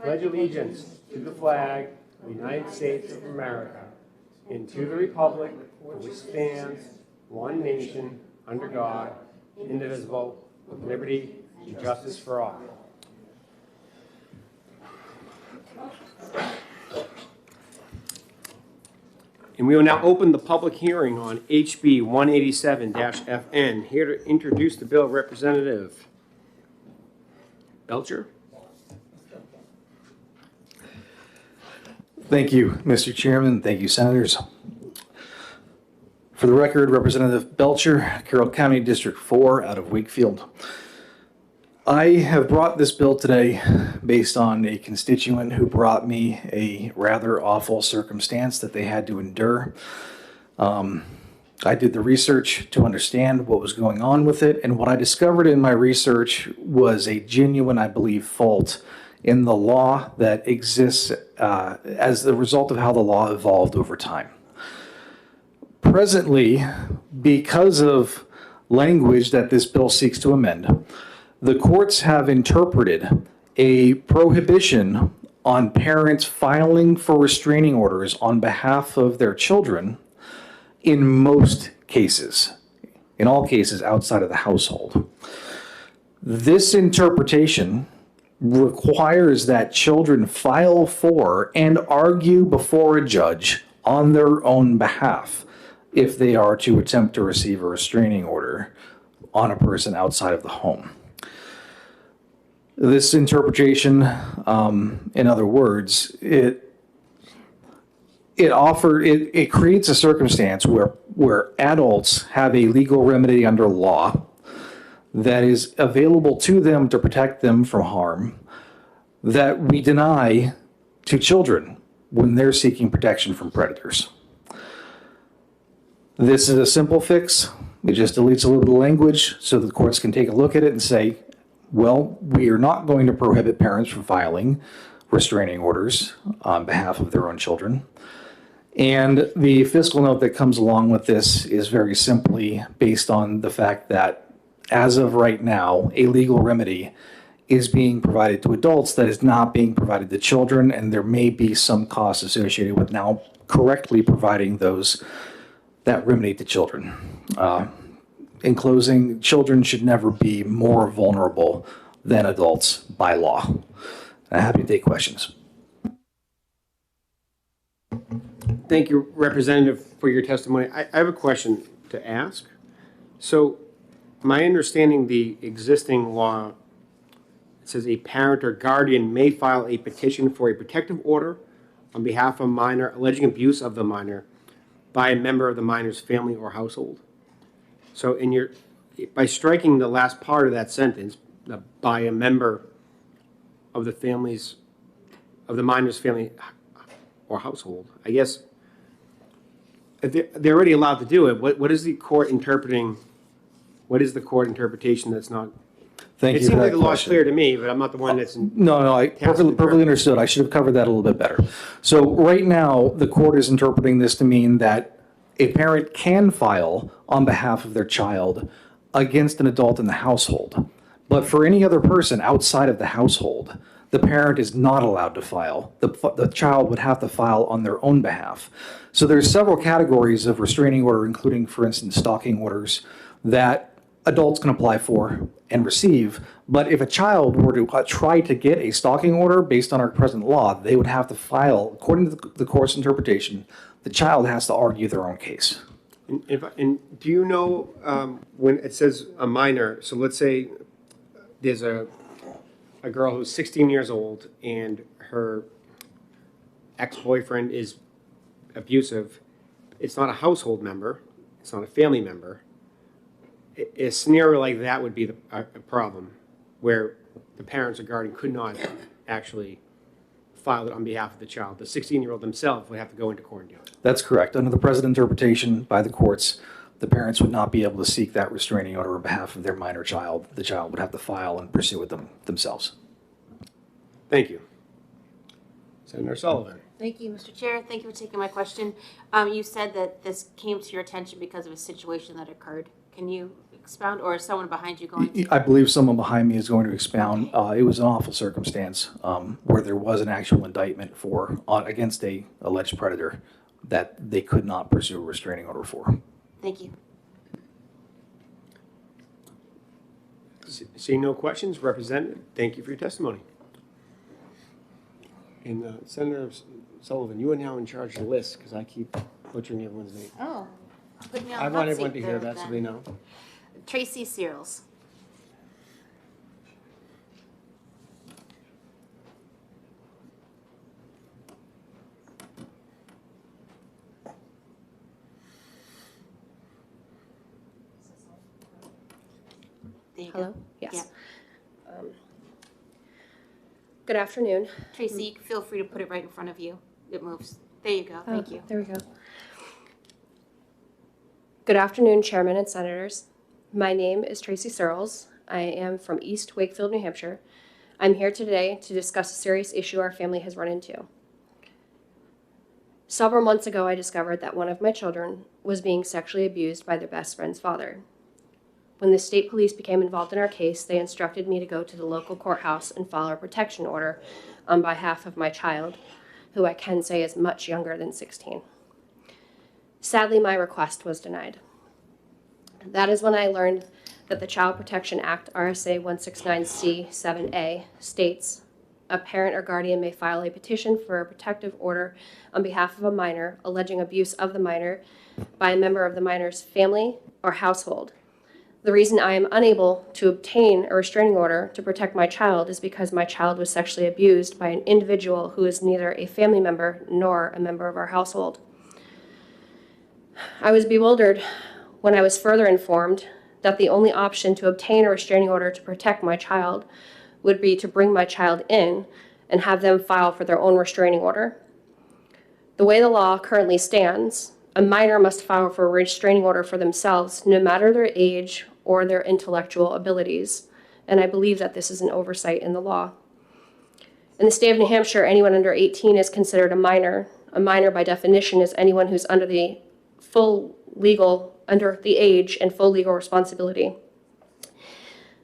pledge allegiance to the flag of the United States of America and to the republic for which stands one nation under God, indivisible, with liberty and justice for all. And we will now open the public hearing on HB 187-FN. Here to introduce the bill, Representative Belcher. Thank you, Mr. Chairman. Thank you, Senators. For the record, Representative Belcher, Carroll County District 4 out of Wakefield. I have brought this bill today based on a constituent who brought me a rather awful circumstance that they had to endure. I did the research to understand what was going on with it, and what I discovered in my research was a genuine, I believe, fault in the law that exists as the result of how the law evolved over time. Presently, because of language that this bill seeks to amend, the courts have interpreted a prohibition on parents filing for restraining orders on behalf of their children in most cases, in all cases outside of the household. This interpretation requires that children file for and argue before a judge on their own behalf if they are to attempt to receive a restraining order on a person outside of the home. This interpretation, in other words, it creates a circumstance where adults have a legal remedy under law that is available to them to protect them from harm that we deny to children when they're seeking protection from predators. This is a simple fix. It just deletes a little bit of language so the courts can take a look at it and say, well, we are not going to prohibit parents from filing restraining orders on behalf of their own children. And the fiscal note that comes along with this is very simply based on the fact that as of right now, a legal remedy is being provided to adults that is not being provided to children, and there may be some costs associated with now correctly providing that remedy to children. In closing, children should never be more vulnerable than adults by law. I'm happy to take questions. Thank you, Representative, for your testimony. I have a question to ask. So, my understanding, the existing law, it says a parent or guardian may file a petition for a protective order on behalf of a minor alleging abuse of the minor by a member of the minor's family or household. So, by striking the last part of that sentence, by a member of the minor's family or household, I guess they're already allowed to do it. What is the court interpreting? What is the court interpretation that's not? Thank you. It seems like the law is clear to me, but I'm not the one that's. No, I perfectly understood. I should have covered that a little bit better. So right now, the court is interpreting this to mean that a parent can file on behalf of their child against an adult in the household. But for any other person outside of the household, the parent is not allowed to file. The child would have to file on their own behalf. So there's several categories of restraining order, including, for instance, stalking orders, that adults can apply for and receive. But if a child were to try to get a stalking order based on our present law, they would have to file, according to the court's interpretation, the child has to argue their own case. And do you know when it says a minor, so let's say there's a girl who's 16 years old and her ex-boyfriend is abusive, it's not a household member, it's not a family member. A scenario like that would be a problem where the parents or guardian could not actually file it on behalf of the child. The 16-year-old themselves would have to go into court and do it. That's correct. Under the present interpretation by the courts, the parents would not be able to seek that restraining order on behalf of their minor child. The child would have to file and pursue it themselves. Thank you. Senator Sullivan. Thank you, Mr. Chair. Thank you for taking my question. You said that this came to your attention because of a situation that occurred. Can you expound, or is someone behind you going to? I believe someone behind me is going to expound. It was an awful circumstance where there was an actual indictment against a alleged predator that they could not pursue a restraining order for. Thank you. Seeing no questions, Representative, thank you for your testimony. And Senator Sullivan, you are now in charge of the list because I keep butchering everyone's name. Oh, put me on I the want hot everyone seat to hear there, that so then. they know. Tracy Searles. There you go. Hello? Yes. Yeah. Good afternoon. Tracy, you can feel free to put it right in front of you. It moves. There you go. Thank you. There we go. Good afternoon, Chairman and Senators. My name is Tracy Searles. I am from East Wakefield, New Hampshire. I'm here today to discuss a serious issue our family has run into. Several months ago, I discovered that one of my children was being sexually abused by their best friend's father. When the state police became involved in our case, they instructed me to go to the local courthouse and file a protection order on behalf of my child, who I can say is much younger than 16. Sadly, my request was denied. That is when I learned that the Child Protection Act, RSA 169C7A, states a parent or guardian may file a petition for a protective order on behalf of a minor alleging abuse of the minor by a member of the minor's family or household. The reason I am unable to obtain a restraining order to protect my child is because my child was sexually abused by an individual who is neither a family member nor a member of our household. I was bewildered when I was further informed that the only option to obtain a restraining order to protect my child would be to bring my child in and have them file for their own restraining order. The way the law currently stands, a minor must file for a restraining order for themselves, no matter their age or their intellectual abilities, and I believe that this is an oversight in the law. In the state of New Hampshire, anyone under 18 is considered a minor. A minor, by definition, is anyone who's under the age and full legal responsibility.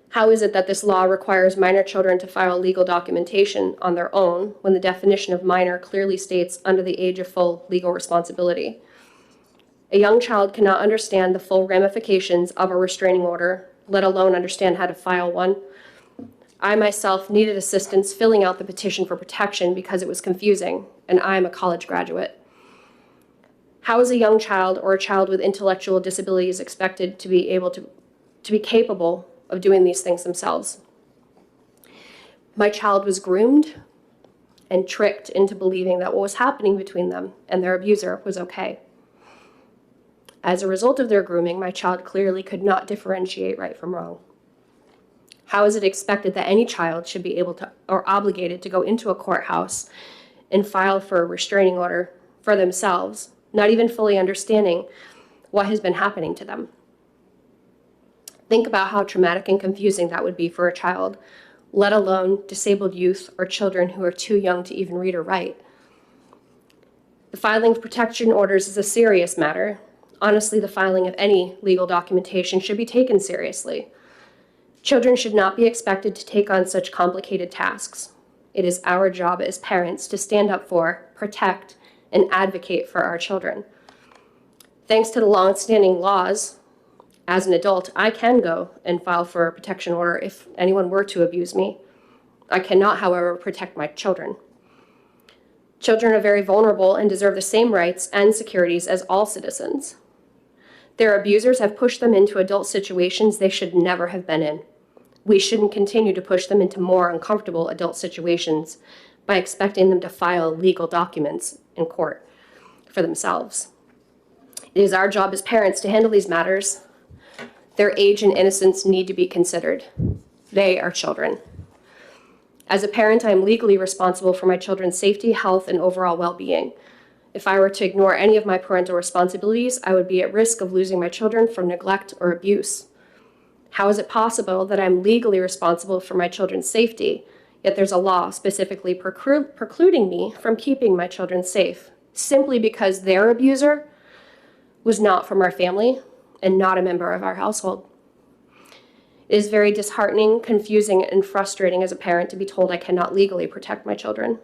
How is it that this law requires minor children to file legal documentation on their own when the definition of minor clearly states under the age of full legal responsibility? A young child cannot understand the full ramifications of a restraining order, let alone understand how to file one. I myself needed assistance filling out the petition for protection because it was confusing, and I am a college graduate. How is a young child or a child with intellectual disabilities expected to be able to be capable of doing these things themselves? My child was groomed and tricked into believing that what was happening between them and their abuser was okay. As a result of their grooming, my child clearly could not differentiate right from wrong. How is it expected that any child should be able to or obligated to go into a courthouse and file for a restraining order for themselves, not even fully understanding what has been happening to them? Think about how traumatic and confusing that would be for a child, let alone disabled youth or children who are too young to even read or write. The filing of protection orders is a serious matter. Honestly, the filing of any legal documentation should be taken seriously. Children should not be expected to take on such complicated tasks. It is our job as parents to stand up for, protect, and advocate for our children. Thanks to the long-standing laws, as an adult, I can go and file for a protection order if anyone were to abuse me. I cannot, however, protect my children. Children are very vulnerable and deserve the same rights and securities as all citizens. Their abusers have pushed them into adult situations they should never have been in. We shouldn't continue to push them into more uncomfortable adult situations by expecting them to file legal documents in court for themselves. It is our job as parents to handle these matters. Their age and innocence need to be considered. They are children. As a parent, I am legally responsible for my children's safety, health, and overall well-being. If I were to ignore any of my parental responsibilities, I would be at risk of losing my children from neglect or abuse. How is it possible that I'm legally responsible for my children's safety, yet there's a law specifically precluding me from keeping my children safe, simply because their abuser was not from our family and not a member of our household? It is very disheartening, confusing, and frustrating as a parent to be told I cannot legally protect my children.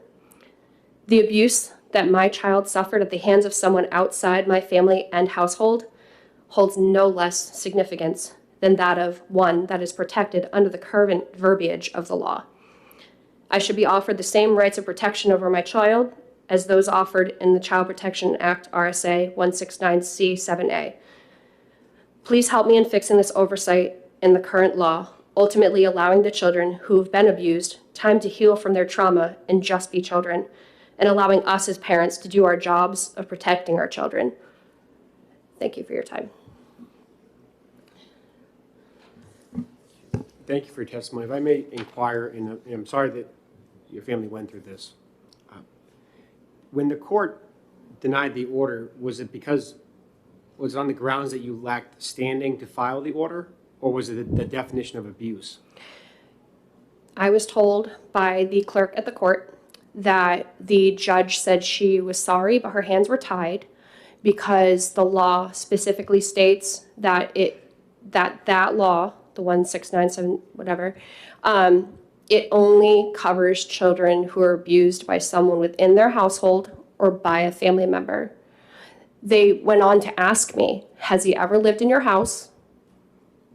The abuse that my child suffered at the hands of someone outside my family and household holds no less significance than that of one that is protected under the current verbiage of the law. I should be offered the same rights of protection over my child as those offered in the Child Protection Act RSA 169C7A. Please help me in fixing this oversight in the current law, ultimately allowing the children who have been abused time to heal from their trauma and just be children, and allowing us as parents to do our jobs of protecting our children. Thank you for your time. Thank you for your testimony. If I may inquire, and I'm sorry that your family went through this. When the court denied the order, was it on the grounds that you lacked standing to file the order, or was it the definition of abuse? I was told by the clerk at the court that the judge said she was sorry, but her hands were tied because the law specifically states that that law, the 1697 whatever, it only covers children who are abused by someone within their household or by a family member. They went on to ask me, has he ever lived in your house?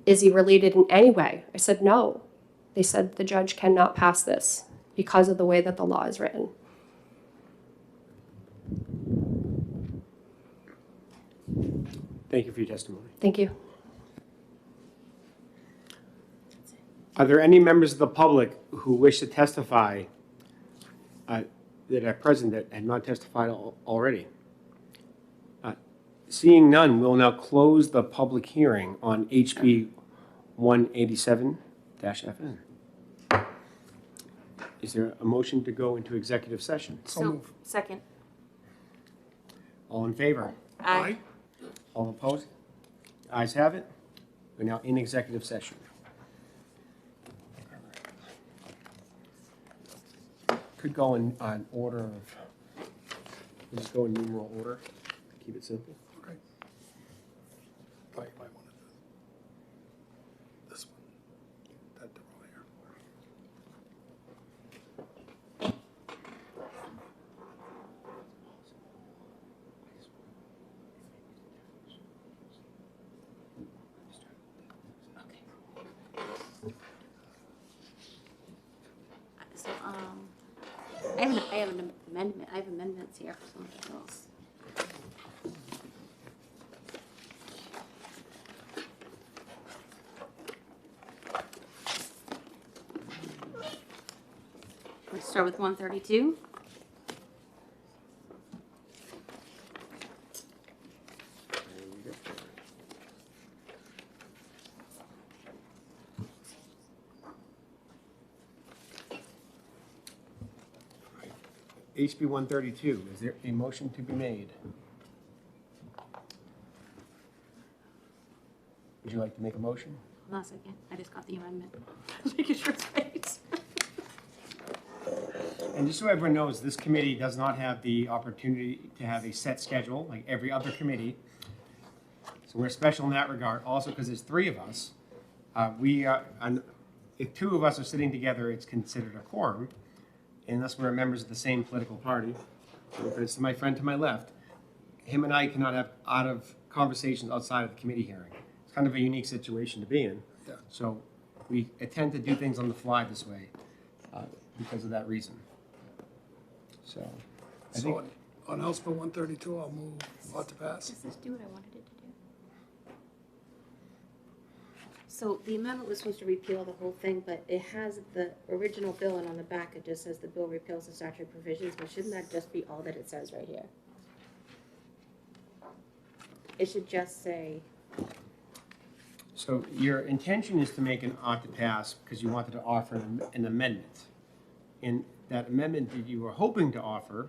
Is he related in any way? I said, no. They said the judge cannot pass this because of the way that the law is written. Thank you for your testimony. Thank you. Are there any members of the public who wish to testify that are present that had not testified already? Seeing none, we'll now close the public hearing on HB 187-FN. Is there a motion to go into executive session? So, second. All in favor? Aye. All opposed? Ayes have it. We're now in executive session. Could go in order of, we'll just go in numeral order, keep it simple. Okay. Thought you might want to do this one. That door there. So, I have an amendment, I have amendments here for something else. Let's start with 132. HB 132, is there a motion to be made? Would you like to make a motion? Hold on a second, I just got the amendment. Making sure it's right. And just so everyone knows, this committee does not have the opportunity to have a set schedule like every other committee. So we're special in that regard. Also, because there's three of us, if two of us are sitting together, it's considered a quorum, unless we're members of the same political party. So if it's my friend to my left, him and I cannot have conversations outside of the committee hearing. It's kind of a unique situation to be in. Yeah. So we tend to do things on the fly this way because of that reason. So I think. So on House Bill 132, I'll move ought to pass. Does this do what I wanted it to do? So the amendment was supposed to repeal the whole thing, but it has the original bill, and on the back it just says the bill repeals the statutory provisions, but shouldn't that just be all that it says right here? It should just say, So your intention is to make an ought to pass because you wanted to offer an amendment. And that amendment that you were hoping to offer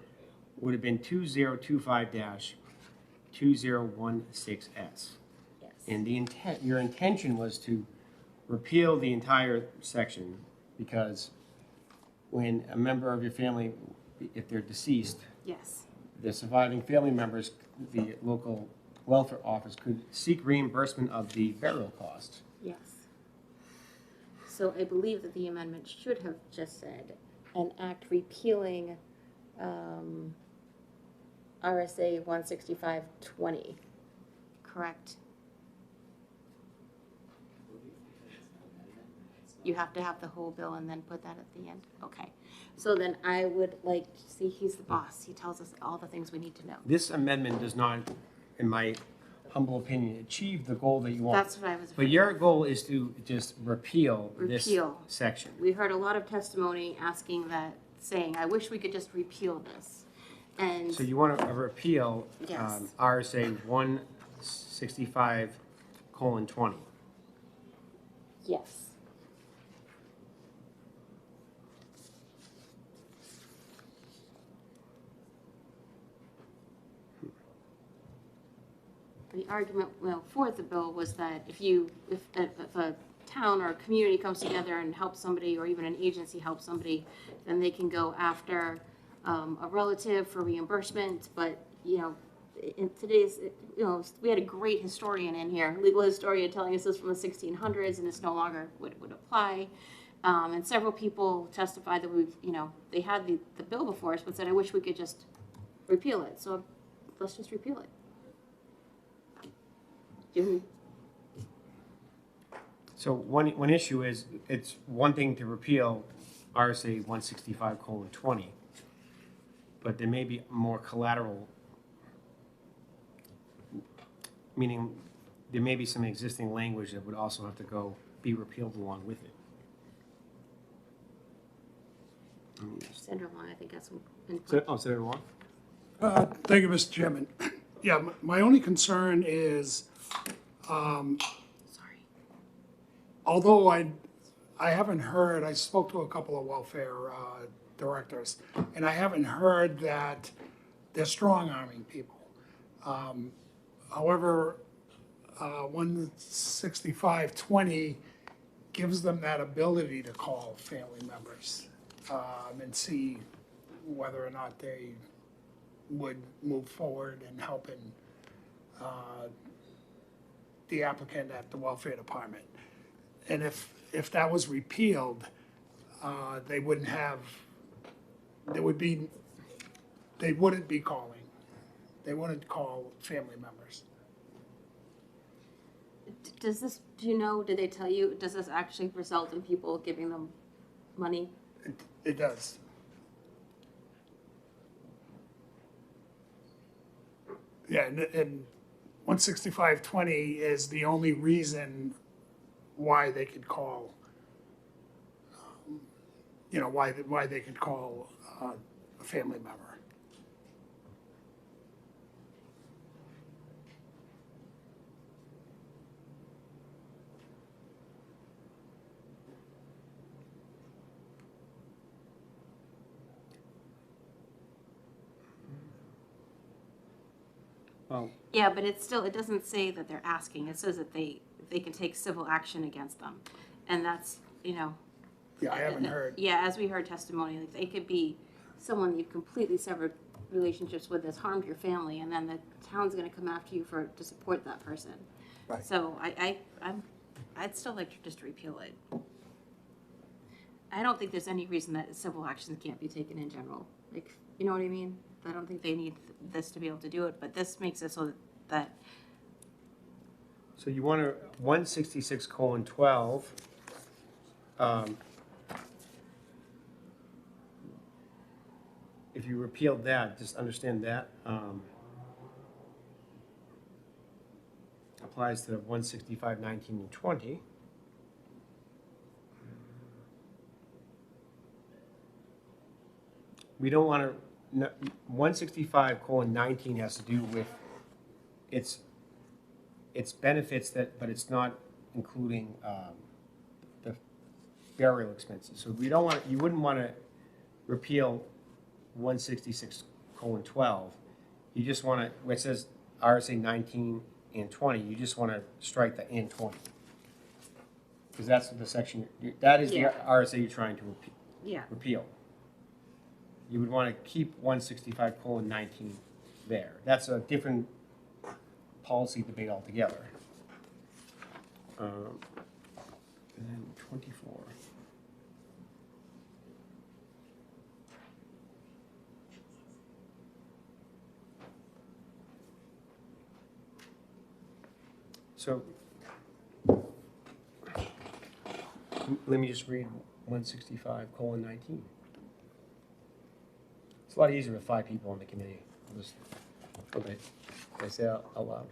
would have been 2025-2016S. yes. And your intention was to repeal the entire section because when a member of your family, if they're deceased, Yes. the surviving family members, the local welfare office could seek reimbursement of the burial costs. Yes. So I believe that the amendment should have just said, an act repealing RSA 165-20, correct? You have to have the whole bill and then put that at the end? Okay. So then I would like, see, he's the boss. He tells us all the things we need to know. This amendment does not, in my humble opinion, achieve the goal that you want. That's what I was But afraid your goal is to just repeal this Repeal. section. We heard a lot of testimony asking that, saying, I wish we could just repeal this. And So you want to repeal Yes. RSA 165:20. yes. The argument, well, for the bill was that if a town or a community comes together and helps somebody, or even an agency helps somebody, then they can go after a relative for reimbursement. But, you know, in today's, you know, we had a great historian in here, legal historian, telling us this from the 1600s, and it's no longer would apply. And several people testified that we've, you know, they had the bill before us, but said, I wish we could just repeal it. So let's just repeal it. Jim? So one issue is, it's one thing to repeal RSA 165:20, but there may be more collateral, meaning there may be some existing language that would also have to be repealed along with it. Senator Long, I think that's some input. Senator Long? Thank you, Mr. Chairman. Yeah, my only concern is, Sorry. although I haven't heard, I spoke to a couple of welfare directors, and I haven't heard that they're strong-arming people. However, 165:20 gives them that ability to call family members and see whether or not they would move forward in helping the applicant at the welfare department. And if that was repealed, they wouldn't be calling. They wouldn't call family members. Does this, do you know, did they tell you, does this actually result in people giving them money? It does. Yeah, and 165:20 is the only reason why they could call, why they could call a family member. Well, Yeah, but it's still, it doesn't say that they're asking. It says that they can take civil action against them. And that's, you know. Yeah, I haven't heard. Yeah, as we heard testimony, like they could be someone you've completely severed relationships with that's harmed your family, and then the town's gonna come after you to support that person. Right. So I'd still like to just repeal it. I don't think there's any reason that civil actions can't be taken in general. Like, you know what I mean? I don't think they need this to be able to do it, but this makes it so that so you want to, 166:12, if you repealed that, just understand that, applies to 165:19 and 20. We don't want to, 165:19 has to do with its benefits but it's not including the burial expenses. So we don't want, you wouldn't want to repeal 166:12. You just want to, where it says RSA 19 and 20, you just want to strike the and 20. Because that's the section, that is the Yeah. RSA you're trying to yeah. repeal. You would want to keep 165:19 there. That's a different policy debate altogether. And then 24. So, let me just read 165:19. It's a lot easier with 5 people on the committee. I'll just, okay, I say out loud.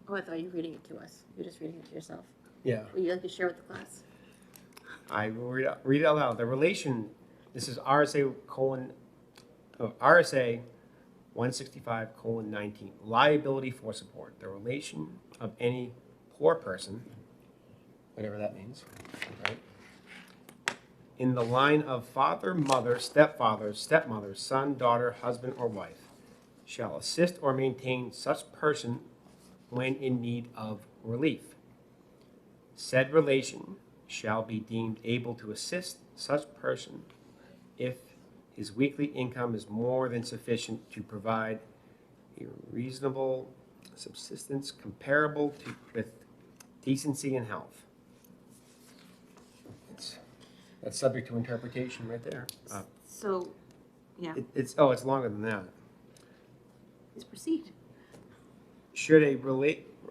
Oh, I thought you were reading it to us. You're just reading it to yourself. Yeah. Would you like to share with the class? I will read it out loud. The relation, this is RSA 165:19, liability for support. The relation of any poor person, whatever that means, right? In the line of father, mother, stepfather, stepmother, son, daughter, husband, or wife, shall assist or maintain such person when in need of relief. Said relation shall be deemed able to assist such person if his weekly income is more than sufficient to provide a reasonable subsistence comparable with decency and health. That's subject to interpretation right there. So, yeah, It's longer than that. please proceed. Should a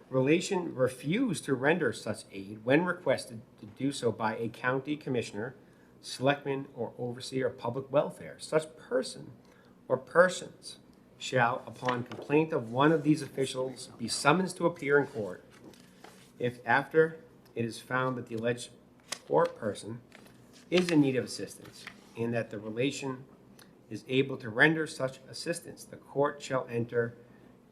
relation refuse to render such aid when requested to do so by a county commissioner, selectman, or overseer of public welfare, such person or persons shall, upon complaint of one of these officials, be summoned to appear in court. If after it is found that the alleged poor person is in need of assistance and that the relation is able to render such assistance, the court shall enter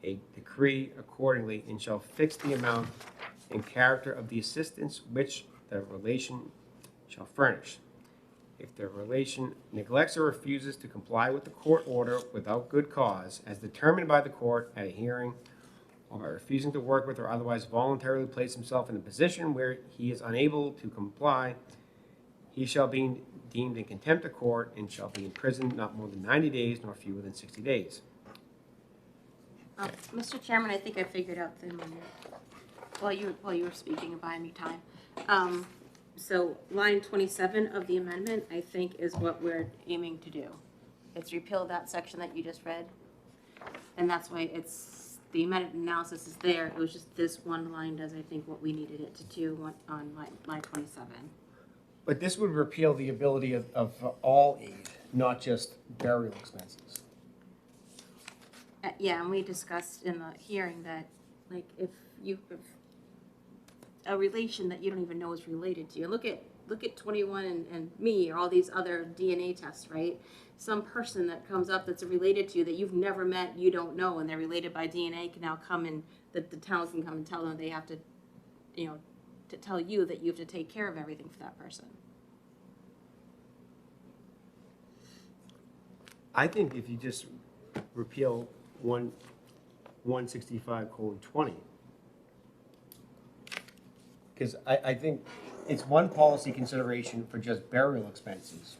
a decree accordingly and shall fix the amount and character of the assistance which the relation shall furnish. If the relation neglects or refuses to comply with the court order without good cause, as determined by the court at a hearing, or by refusing to work with or otherwise voluntarily place himself in a position where he is unable to comply, he shall be deemed in contempt of court and shall be imprisoned not more than 90 days nor fewer than 60 days. Mr. Chairman, I think I figured out the amendment while you were speaking and buying me time. So line 27 of the amendment, I think, is what we're aiming to do. It's repeal that section that you just read, and that's why the amendment analysis is there. It was just this one line does, I think, what we needed it to do on line 27. But this would repeal the ability of all aid, not just burial expenses. Yeah, and we discussed in the hearing that, like, if you have a relation that you don't even know is related to you, look at 21 and me or all these other DNA tests, right? Some person that comes up that's related to you that you've never met, you don't know, and they're related by DNA can now come and the town can come and tell them they have to, to tell you that you have to take care of everything for that person. I think if you just repeal 165:20, because I think it's one policy consideration for just burial expenses.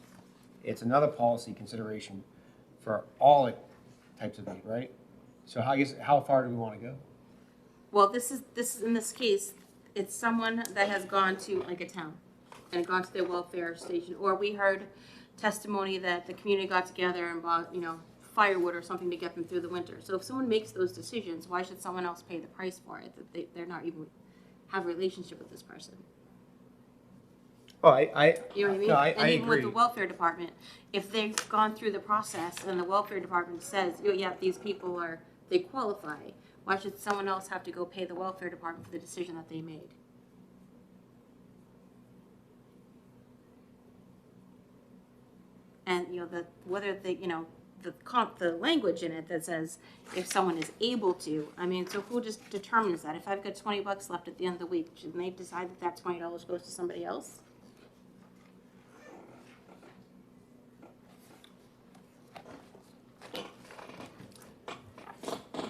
It's another policy consideration for all types of aid, right? So how far do we want to go? Well, this is in this case, it's someone that has gone to like a town and gone to their welfare station, or we heard testimony that the community got together and bought, firewood or something to get them through the winter. So if someone makes those decisions, why should someone else pay the price for it? That they're not even have a relationship with this person. Oh, You know what I mean? No, And even with agree. the welfare department, if they've gone through the process and the welfare department says, yeah, these people they qualify, why should someone else have to go pay the welfare department for the decision that they made? And, the language in it that says if someone is able to, so who just determines that? If I've got $20 left at the end of the week, shouldn't they decide that $20 goes to somebody else?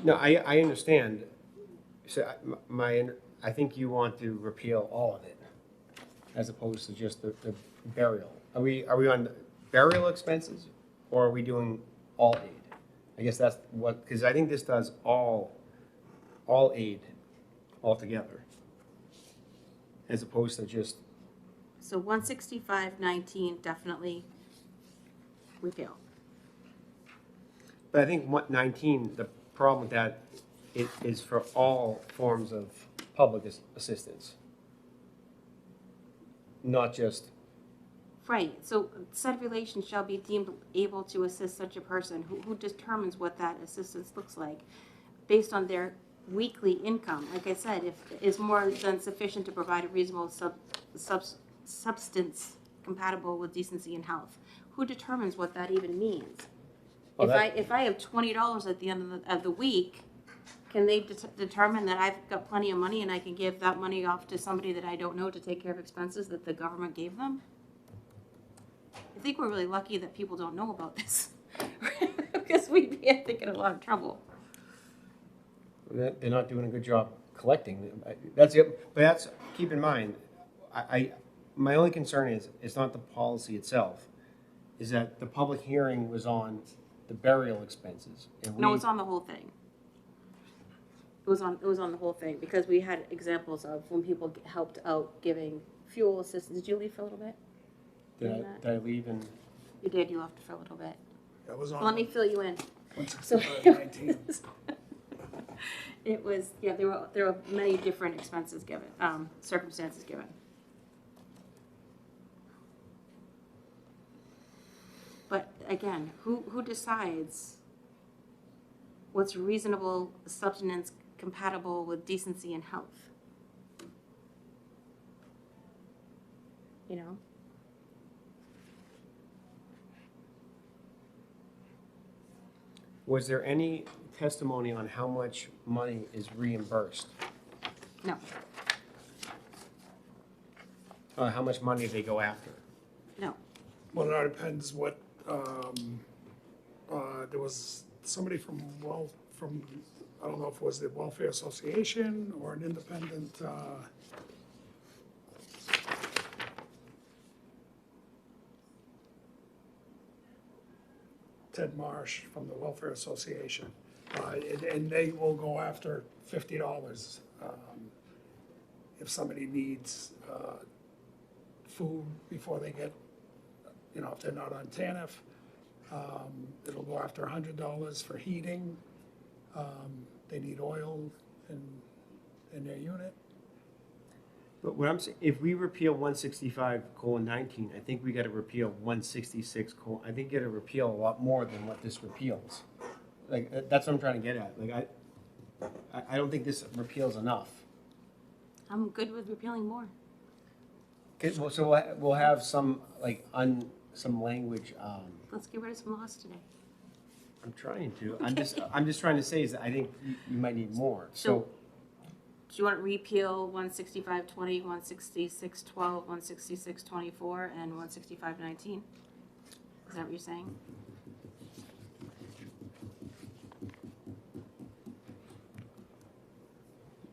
No, I understand. So I think you want to repeal all of it, as opposed to just the burial. Are we on burial expenses, or are we doing all aid? I guess that's what, because I think this does all aid altogether, as opposed to just, So 165.19 definitely repeal. but I think what 19, the problem with that, it is for all forms of public assistance. Not just, Right, so said relation shall be deemed able to assist such a person. Who determines what that assistance looks like? Based on their weekly income. Like I said, if is more than sufficient to provide a reasonable substance compatible with decency and health. Who determines what that even means? Well, If I have $20 at the end of the week, can they determine that I've got plenty of money and I can give that money off to somebody that I don't know to take care of expenses that the government gave them? I think we're really lucky that people don't know about this. Because we'd be, I think, in a lot of trouble. they're not doing a good job collecting. That's it, but that's, keep in mind, my only concern is, it's not the policy itself, is that the public hearing was on the burial expenses. And No, we- it's on the whole thing. It was on the whole thing, because we had examples of when people helped out giving fuel assistance. Did you leave for a little bit? Did I leave and? You did, you left for a little bit. That was Let me on fill you in. So 165.19. it was, yeah, there were many different expenses given, circumstances given. But again, who decides what's reasonable subsistence compatible with decency and health? You know? Was there any testimony on how much money is reimbursed? No, How much money they go after? no. Well, it all depends what, there was somebody from, I don't know if it was the Welfare Association or an independent, Ted Marsh from the Welfare Association. And they will go after $50 if somebody needs food before they get, if they're not on TANF. It'll go after $100 for heating. They need oil in their unit. But what I'm saying, if we repeal 165:19, I think we gotta repeal 166, I think you gotta repeal a lot more than what this repeals. Like, that's what I'm trying to get at. Like, I don't think this repeals enough. I'm good with repealing more. Okay, well, so we'll have some, like, some language, Let's get rid of some laws today. I'm trying to, I'm just trying to say is that I think you might need more, so. Do you want to repeal 165.20, 166.12, 166.24, and 165.19? Is that what you're saying?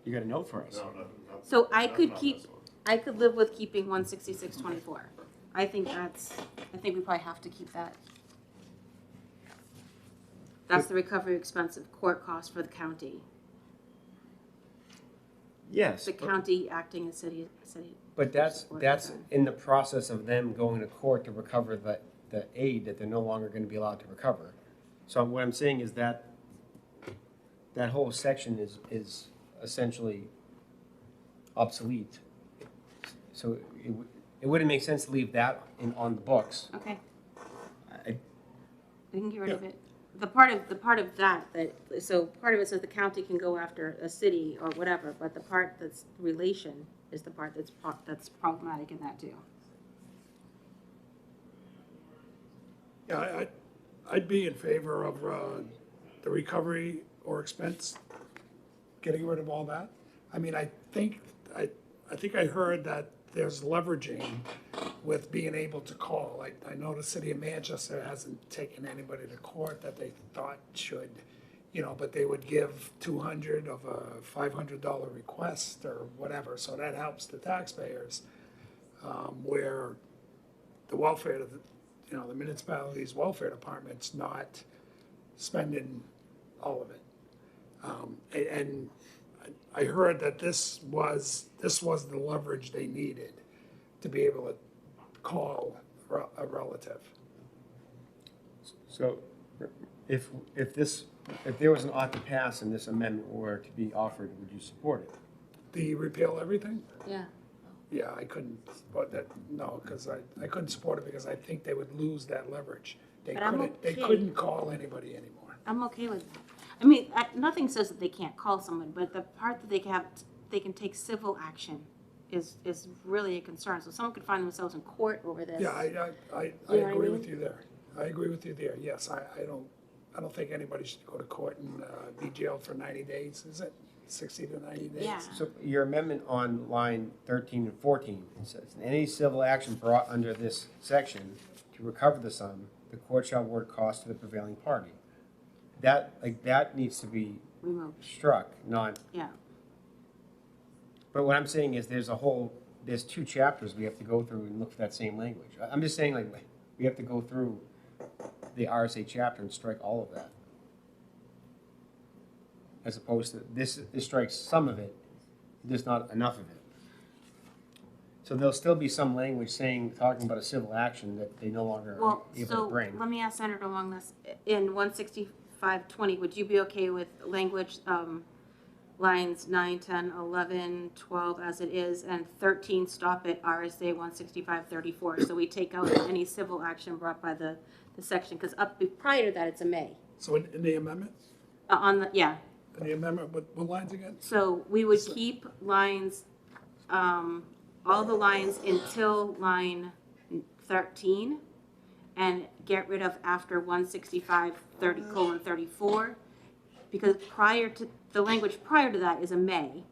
You got a note for us? So I could live with keeping 166.24. I think we probably have to keep that. That's the recovery expense of court costs for the county. Yes. The county acting as city. But that's in the process of them going to court to recover the aid that they're no longer gonna be allowed to recover. So what I'm saying is that whole section is essentially obsolete. So it wouldn't make sense to leave that on the books. Okay, I- we can get rid of it. The part of that, so part of it says the county can go after a city or whatever, but the part that's relation is the part that's problematic in that too. Yeah, I'd be in favor of the recovery or expense, getting rid of all that. I mean, I think I heard that there's leveraging with being able to call. I know the city of Manchester hasn't taken anybody to court that they thought should, but they would give 200 of a $500 request or whatever, so that helps the taxpayers. Where the welfare, the municipality's welfare department's not spending all of it. And I heard that this was the leverage they needed to be able to call a relative. So if there was an ought to pass and this amendment were to be offered, would you support it? Do you repeal everything? Yeah. Yeah, I couldn't support that, no, because I couldn't support it because I think they would lose that leverage. They But I'm they okay. couldn't call anybody anymore. I'm okay with that. I mean, nothing says that they can't call someone, but the part that they can take civil action is really a concern. So someone could find themselves in court over this. Yeah, I You know what I agree mean? with you there. I agree with you there, yes, I don't think anybody should go to court and be jailed for 90 days, is it? 60 to 90 days? Yeah. So your amendment on line 13 and 14, it says, any civil action brought under this section to recover the sum, the court shall award costs to the prevailing party. That needs to be Removed. struck, not, Yeah. but what I'm saying is there's 2 chapters we have to go through and look for that same language. I'm just saying, like, we have to go through the RSA chapter and strike all of that. As opposed to, this strikes some of it, just not enough of it. So there'll still be some language talking about a civil action that they no longer are Well, able to so bring. let me ask Senator along this. In 16520, would you be okay with language, lines 9, 10, 11, 12 as it is, and 13 stop at RSA 16534? So we take out any civil action brought by the section, because prior to that, it's a may. So in the amendment, In the amendment, what lines again? So we would keep lines, all the lines until line 13, and get rid of after 165:30:34, because the language prior to that is a may,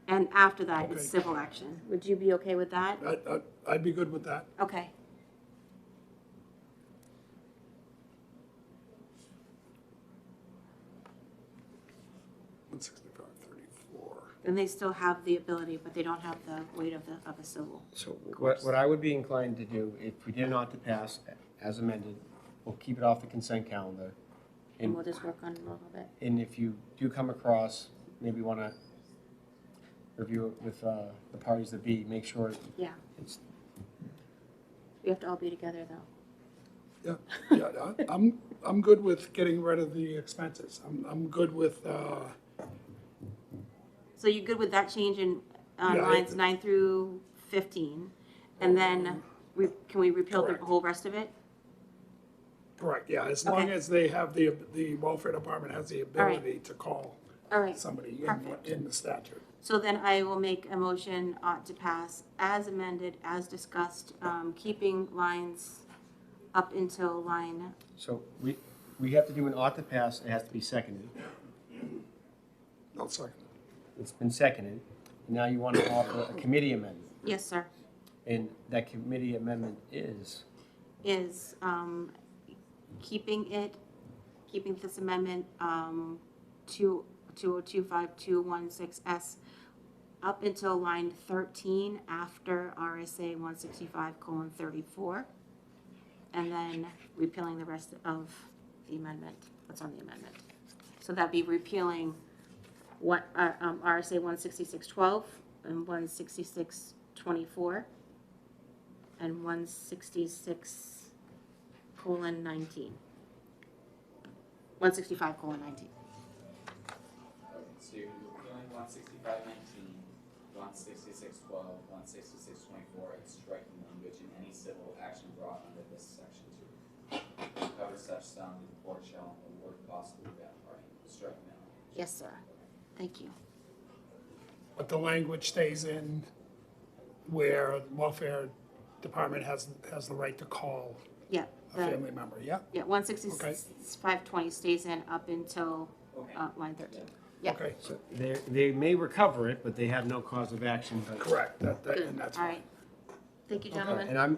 and after that, it's Okay. civil action. Would you be okay with that? I'd be good with that. Okay. 165:34. And they still have the ability, but they don't have the weight of a civil. So what I would be inclined to do, if we did not to pass as amended, we'll keep it off the consent calendar. And we'll just work on it a little bit. And if you do come across, maybe want to review it with the parties that be, make sure Yeah, it's, we have to all be together, though. Yeah, I'm good with getting rid of the expenses. I'm good with, So you're good with that change in Yeah, lines 9 through 15? And then can we repeal the Correct. whole rest of it? correct, yeah, as long Okay. as they have the welfare department has the right. ability to call All right. somebody Perfect. in the statute. So then I will make a motion ought to pass as amended, as discussed, keeping lines up until line, so we have to do an ought to pass, it has to be seconded. I'll second. It's been seconded. Now you want to offer a committee amendment. yes, sir, And that committee amendment is, keeping this amendment, 2025216S up until line 13 after RSA 165:34, and then repealing the rest of the amendment, what's on the amendment. So that'd be repealing RSA 166:12 and 166:24 and 166:19. 165:19. So you're repealing 165:19, 166:12, 166:24, and striking language in any civil action brought under this section to cover such sum, the court shall award costs to the prevailing party. Striking that language. Yes, sir. Thank you. But the language stays in where the welfare department has the right to call Yeah. a family member, yeah? Yeah, 165:20 stays in up until line 13. Yeah. Okay, so they may recover it, but they have no cause of action. But correct, and Good. that's All fine. right. Thank you, And gentlemen.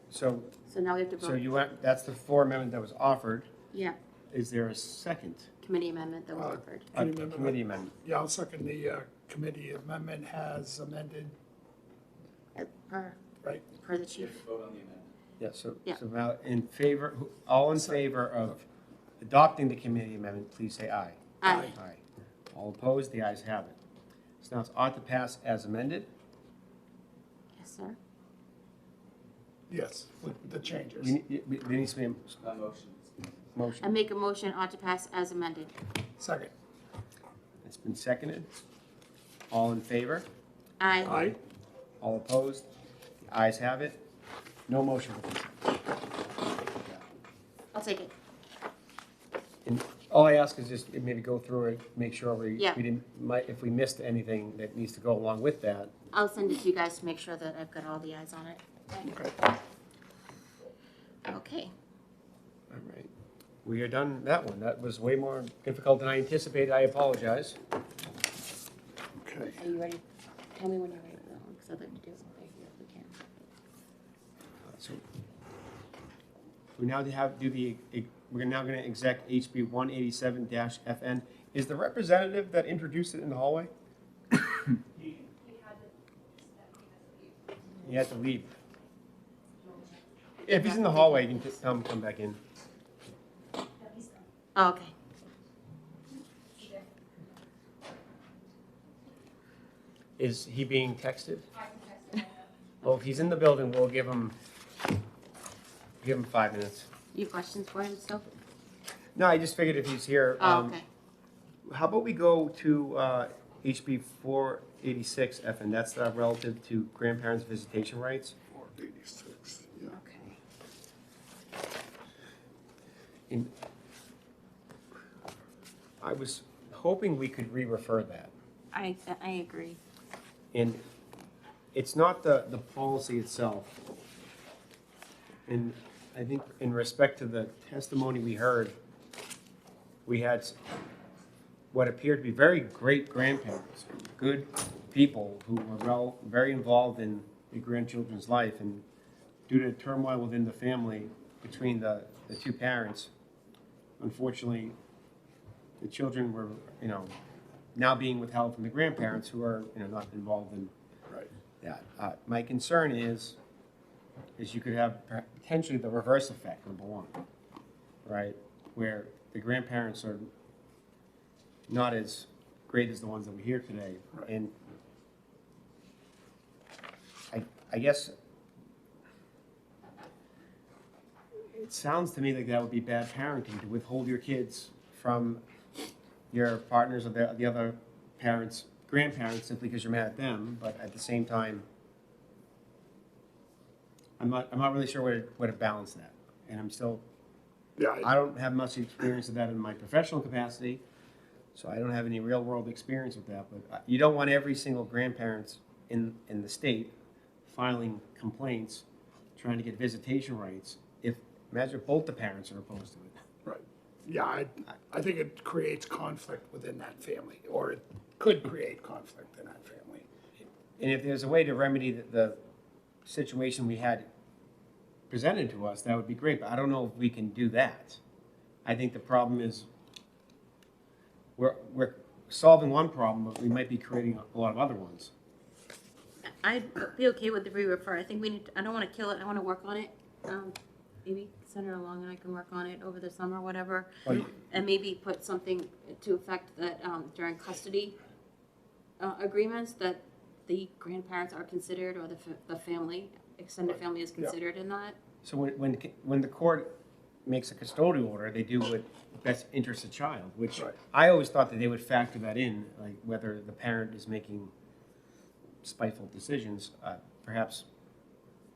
So So now we have to so vote. you want, that's the floor amendment that was offered. Yeah, Is there a second? committee amendment that was offered. A committee amendment. Yeah, I'll second the committee amendment as amended, Per right? the chief. Vote on the amendment. Yeah, so Yeah. now in favor, all in favor of adopting the committee amendment, please say aye. Aye. Aye. All opposed, the ayes have it. So now it's ought to pass as amended. Yes, sir. Yes, with the changes. There needs to be a A motion. I motion. make a motion ought to pass as amended. Second. It's been seconded. All in favor? Aye. Aye. All opposed? The ayes have it. No motion for consent. I'll take it. And all I ask is just maybe go through it, make sure we Yeah. if we missed anything that needs to go along with that. I'll send it to you guys to make sure that I've got all the eyes on it. Okay. Okay. All right. We are done that one. That was way more difficult than I anticipated. I apologize. Okay. Are you ready? Tell me when you're ready for that one, because I'd like to do it right here if we can. So we now we're now going to exec HB 187-FN. Is the representative that introduced it in the hallway? He had to leave. If he's in the hallway, you can just tell him to come back in. Oh, okay. Is he being texted? Well, if he's in the building, we'll give him 5 minutes. You have questions for him still? No, I just figured if he's here. Oh, okay. How about we go to HB 486 F, and that's relative to grandparents' visitation rights. 486, yeah. Okay. And I was hoping we could re-refer that. I agree. And it's not the policy itself. And I think in respect to the testimony we heard, we had what appeared to be very great grandparents, good people who were very involved in the grandchildren's life. And due to turmoil within the family between the two parents, unfortunately, the children were, now being withheld from the grandparents who are, not involved in Right. that. My concern is you could have potentially the reverse effect, number one, right? Where the grandparents are not as great as the ones that we hear today. Right. And I guess it sounds to me like that would be bad parenting, to withhold your kids from your partners or the other parents, grandparents, simply because you're mad at them, but at the same time, I'm not really sure where to balance that. And I'm still, Yeah, I don't have much experience of that in my professional capacity, so I don't have any real world experience with that, but you don't want every single grandparent in the state filing complaints, trying to get visitation rights, imagine if both the parents are opposed to it. right. Yeah, I think it creates conflict within that family, or it could create conflict in that family. And if there's a way to remedy the situation we had presented to us, that would be great, but I don't know if we can do that. I think the problem is we're solving one problem, but we might be creating a lot of other ones. I'd be okay with the re-refer. I think I don't want to kill it. I want to work on it. Maybe send her along and I can work on it over the summer, whatever. Well, you- And maybe put something to effect that during custody agreements, that the grandparents are considered, or the family, extended family is considered in that. So when the court makes a custodial order, they do what best interests the child, which Right. I always thought that they would factor that in, like whether the parent is making spiteful decisions, perhaps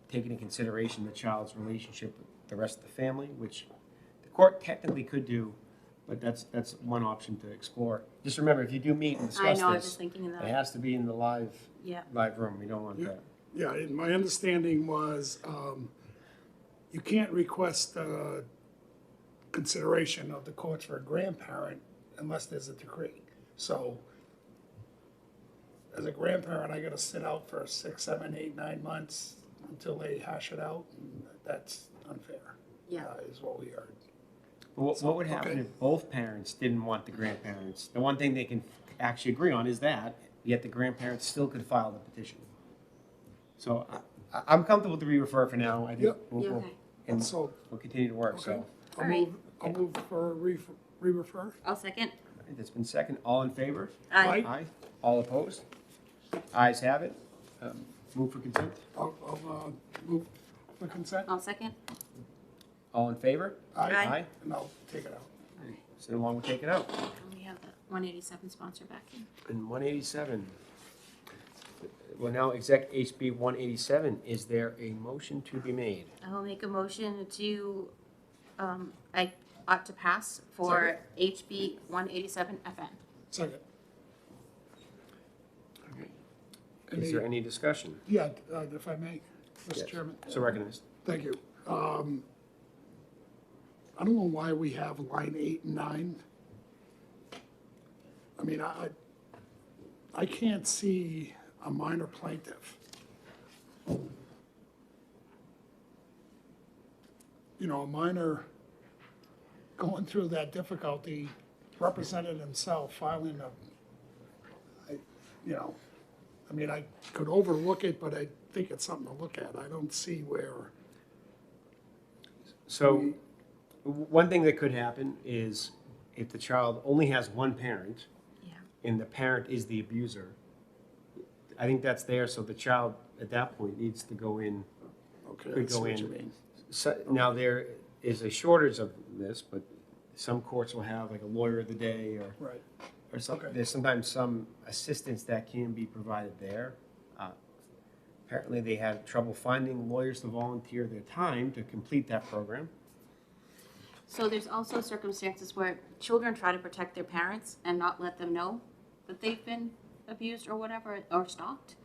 taking into consideration the child's relationship with the rest of the family, which the court technically could do, but that's one option to explore. Just remember, if you do meet and I discuss know, I was just this, thinking of it that. has to be in the live Yeah. room. We don't want Yeah. that. Yeah, and my understanding was, you can't request consideration of the courts for a grandparent unless there's a decree. So, as a grandparent, I gotta sit out for 6, 7, 8, 9 months until they hash it out, and that's unfair. Yeah. Is what we heard. What would happen okay. if both parents didn't want the grandparents? The one thing they can actually agree on is that, yet the grandparents still could file the petition. So I'm comfortable to re-refer for now. I think Yep. we'll Yeah, okay. and So, we'll continue to work, okay. so. I'll All right. move, I'll move for a re-refer. I'll second. All right, that's been second. All in favor? Aye. Aye. All opposed? Ayes have it. Move for consent. I'll move for consent. I'll second. All in favor? Aye. And I'll take it out. So along we'll take it out. And we have the 187 sponsor back in. And 187. Well, now exec HB 187, is there a motion to be made? I will make a motion to, I ought to pass for HB 187 FN. Second. Okay. Is there any discussion? Yeah, if I may, Yes. Mr. Chairman. So recognized. Thank you. I don't know why we have line 8 and 9. I mean, I can't see a minor plaintiff. You know, a minor going through that difficulty, represented himself, filing I mean, I could overlook it, but I think it's something to look at. I don't see where. So, one thing that could happen is if the child only has one parent Yeah. and the parent is the abuser, I think that's there, so the child at that point needs to go in. Okay, Could I see go what you in. mean. So, now, there is a shortage of this, but some courts will have like a lawyer of the day Right. or something. Okay. There's sometimes some assistance that can be provided there. Apparently, they had trouble finding lawyers to volunteer their time to complete that program. So there's also circumstances where children try to protect their parents and not let them know that they've been abused or whatever, or stalked.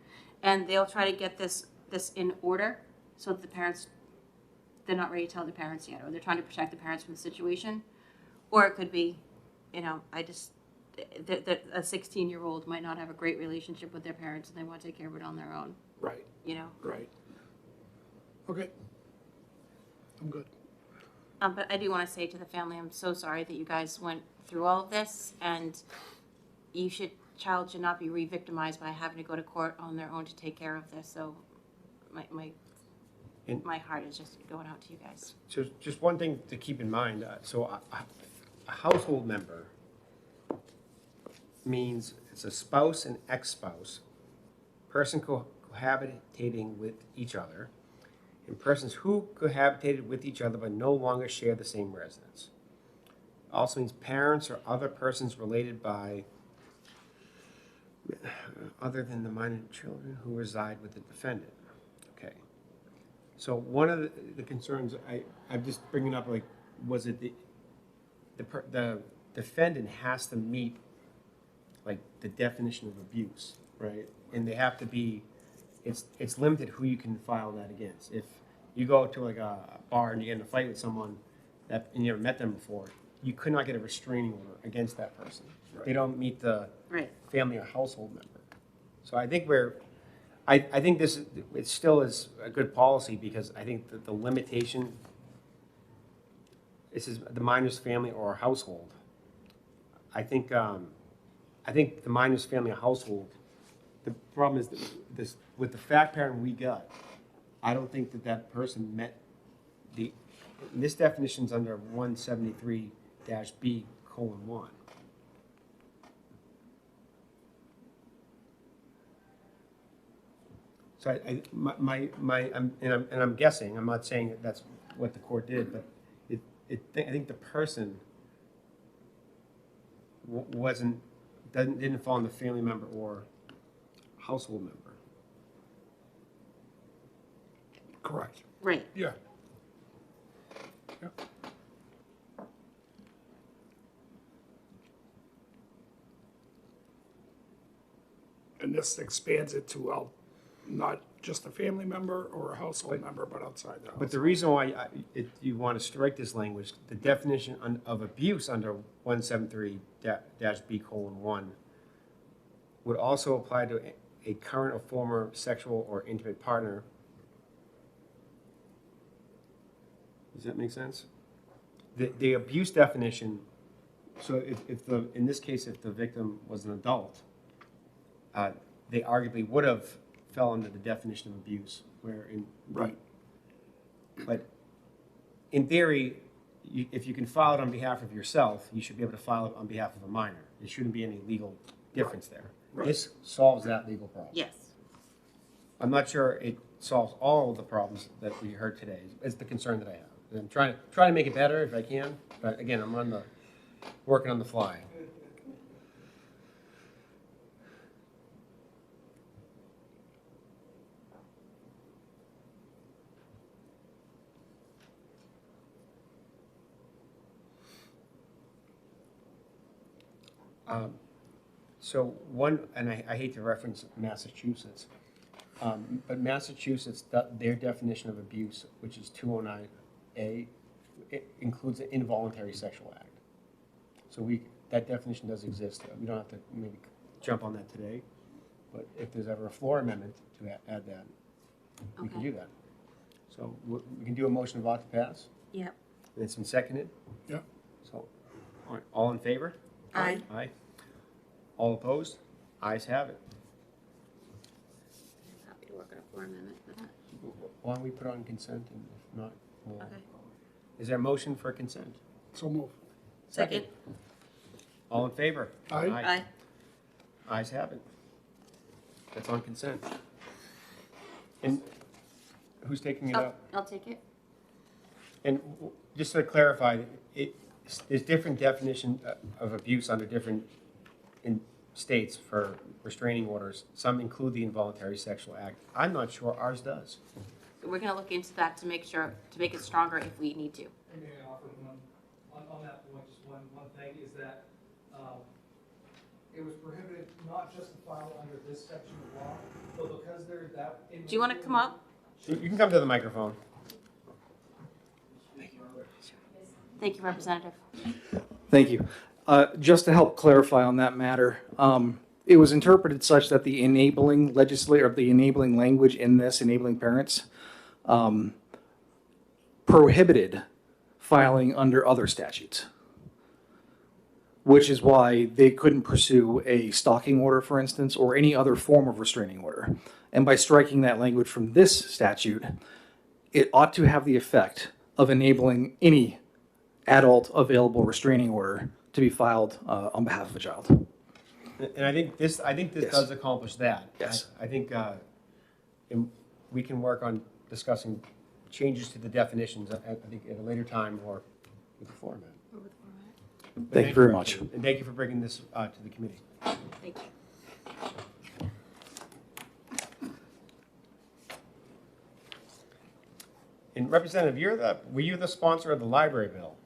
And they'll try to get this in order so that the parents, they're not ready to tell their parents yet, or they're trying to protect the parents from the situation. Or it could be, that a 16-year-old might not have a great relationship with their parents and they want to take care of it on their own, Right, right. Okay. I'm good. But I do want to say to the family, I'm so sorry that you guys went through all of this, and child should not be re-victimized by having to go to court on their own to take care of this. So And- my heart is just going out to you guys. So just one thing to keep in mind, so a household member means it's a spouse and ex-spouse, person cohabitating with each other, and persons who cohabitated with each other but no longer share the same residence. Also means parents or other persons related by, other than the minor children who reside with the defendant. Okay. So one of the concerns I'm just bringing up, like, was it the defendant has to meet, like, the definition of abuse, right? And they have to be, it's limited who you can file that against. If you go to like a bar and you get in a fight with someone and you never met them before, you could not get a restraining order against that person. They don't meet the Right. family or household member. So I think I think it still is a good policy, because I think that the limitation, this is the minor's family or household. I think the minor's family or household, the problem is that this, with the fact pattern we got, I don't think that person met this definition's under 173-B:1. So I'm guessing, I'm not saying that that's what the court did, but I think the person didn't fall in the family member or household member. Correct. Right. Yeah. And this expands it to not just a family member or a household member, but outside the But house. the reason why you want to strike this language, the definition of abuse under 173-B:1 would also apply to a current or former sexual or intimate partner. Does that make sense? The abuse definition, so in this case, if the victim was an adult, they arguably would have fell under the definition of abuse, where in. Right. But in theory, if you can file it on behalf of yourself, you should be able to file it on behalf of a minor. There shouldn't be any legal difference there. This solves that legal problem. Yes. I'm not sure it solves all of the problems that we heard today, is the concern that I have. And I'm trying to make it better if I can, but again, working on the fly. So and I hate to reference Massachusetts, but Massachusetts, their definition of abuse, which is 209A, it includes an involuntary sexual act. So that definition does exist. We don't have to maybe jump on that today, but if there's ever a floor amendment to add that, we can Okay. do that. So we can do a motion of ought to pass, Yep. and it's been seconded. Yeah. So, all in favor? Aye. Aye. All opposed? Ayes have it. Happy to work on a floor amendment for that. Why don't we put on consent, and if not, we'll... Okay. Is there a motion for consent? So move. Second. All in favor? Aye. Aye. Ayes have it. That's on consent. And who's taking it up? I'll take it. And just to clarify, there's different definition of abuse under different states for restraining orders. Some include the involuntary sexual act. I'm not sure ours does. So we're gonna look into that to make it stronger if we need to. I may offer on that point, just one thing is that, it was prohibited not just to file under this section of law, but because there's that. Do you wanna come up? You can come to the microphone. Thank you, Representative. Thank you. Just to help clarify on that matter, it was interpreted such that the enabling legislator, the enabling language in this, enabling parents, prohibited filing under other statutes, which is why they couldn't pursue a stalking order, for instance, or any other form of restraining order. And by striking that language from this statute, it ought to have the effect of enabling any adult available restraining order to be filed on behalf of a child. And I think this Yes. does accomplish that. Yes. I think and we can work on discussing changes to the definitions, I think, at a later time or with the floor amendment. But Thank you very for- much. And thank you for bringing this to the committee. Thank you. And Representative, were you the sponsor of the library bill?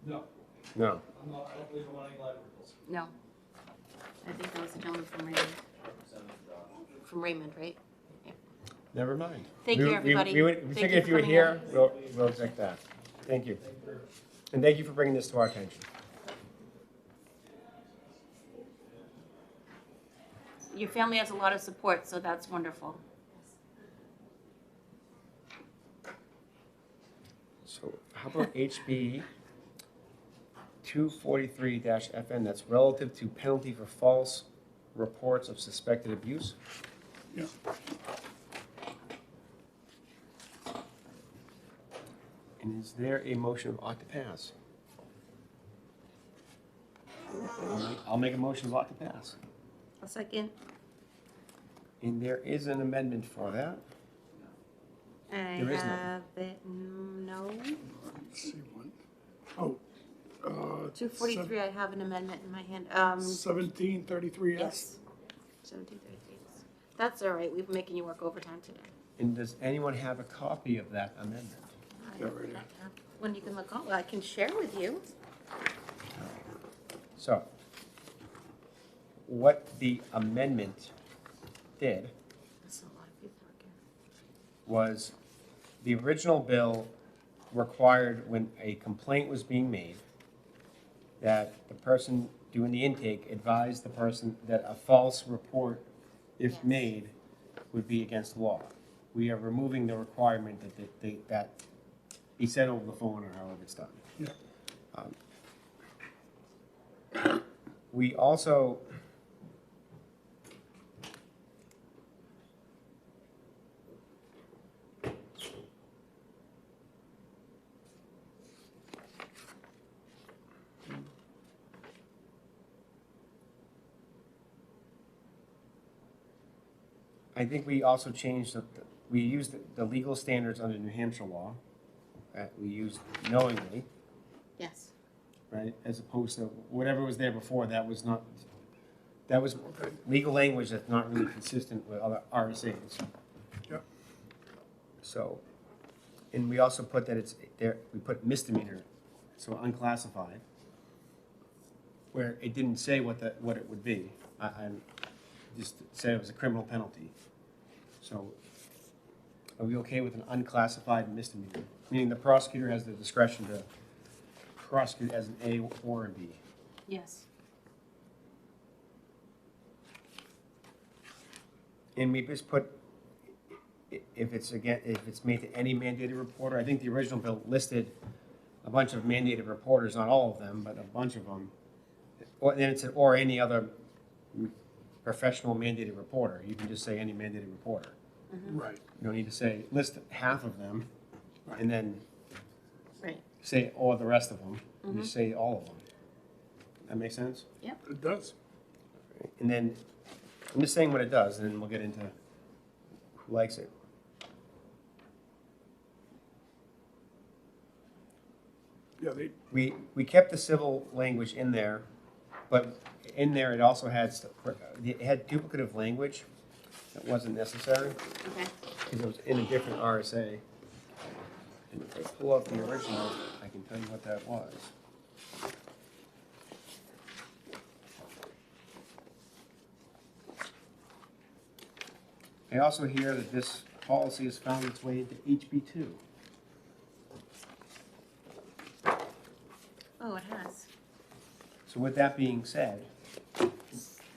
No, No. I don't believe I'm on any library bills. No. I think that was the gentleman from Raymond. From Raymond, right? Yeah. Never mind. Thank you, everybody. We Thank figured you if for you were coming here, we'll accept that. Thank you. And thank you for bringing this to our attention. Your family has a lot of support, so that's wonderful. So how about HB 243-FN, that's relative to penalty for false reports of suspected abuse? Yeah. And is there a motion of ought to pass? I'll make a motion of ought to pass. A second. And there is an amendment for that. I There is none. have it, no. Let's see one. Oh. 243, I have an amendment in my hand. 1733S. Yes. 1733. That's all right, we've been making you work overtime today. And does anyone have a copy of that amendment? Yeah, right here. When you can look, well, I can share with you. So, what the amendment did That's a lot of paperwork here. was the original bill required when a complaint was being made that the person doing the intake advised the person that a false report, if Yes. made, would be against the law. We are removing the requirement that be said over the phone or however it's done. Yeah. We also I think we also changed, we used the legal standards under New Hampshire law. We used knowingly, Yes. right, as opposed to whatever was there before, that was legal language that's not really consistent with other RSA's. Yep. So, and we also put that it's there, we put misdemeanor, so unclassified, where it didn't say what it would be. I just said it was a criminal penalty. So, are we okay with an unclassified misdemeanor? Meaning the prosecutor has the discretion to prosecute as an A or a B. Yes. And we just put, if it's made to any mandated reporter, I think the original bill listed a bunch of mandated reporters, not all of them, but a bunch of them. Or then it said, or any other professional mandated reporter. You can just say any mandated reporter. Right. You don't need to say, list half of them, and then Right. say, or the rest of them. You just say all of them. That make sense? It does. And then, I'm just saying what it does, and then we'll get into who likes it. Yeah, We kept the civil language in there, but in there it also had, it had duplicative language that wasn't necessary, Okay. because it was in a different RSA. And if I pull up the original, I can tell you what that was. I also hear that this policy has found its way into HB2. Oh, it has. So with that being said,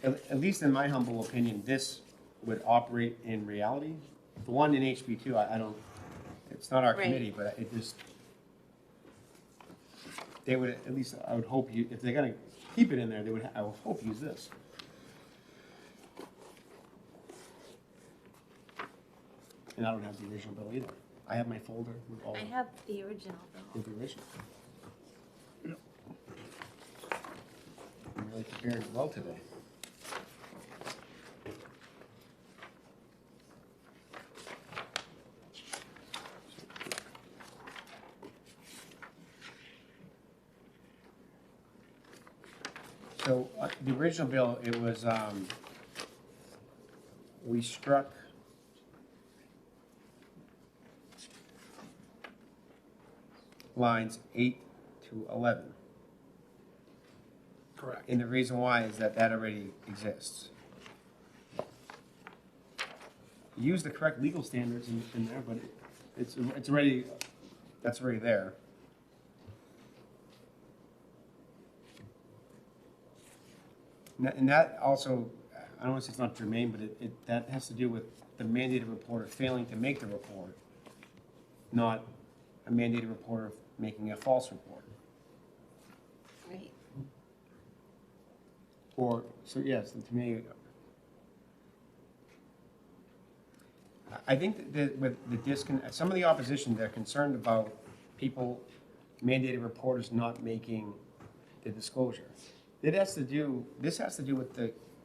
at least in my humble opinion, this would operate in reality. The one in HB2, I don't, it's not our Right. committee, but it just, they would, at least I would hope if they're gonna keep it in there, I would hope use this. And I don't have the original bill either. I have my folder with all, I have the original bill. with the original. I'm really prepared well today. So, the original bill, it was, we struck lines 8 to 11. correct. And the reason why is that already exists. Use the correct legal standards in there, but it's already, that's already there. And that also, I don't want to say it's not germane, but that has to do with the mandated reporter failing to make the report, not a mandated reporter making a false report. Right. Or, so yes, to me, I think that with the some of the opposition, they're concerned about people, mandated reporters not making the disclosure. This has to do with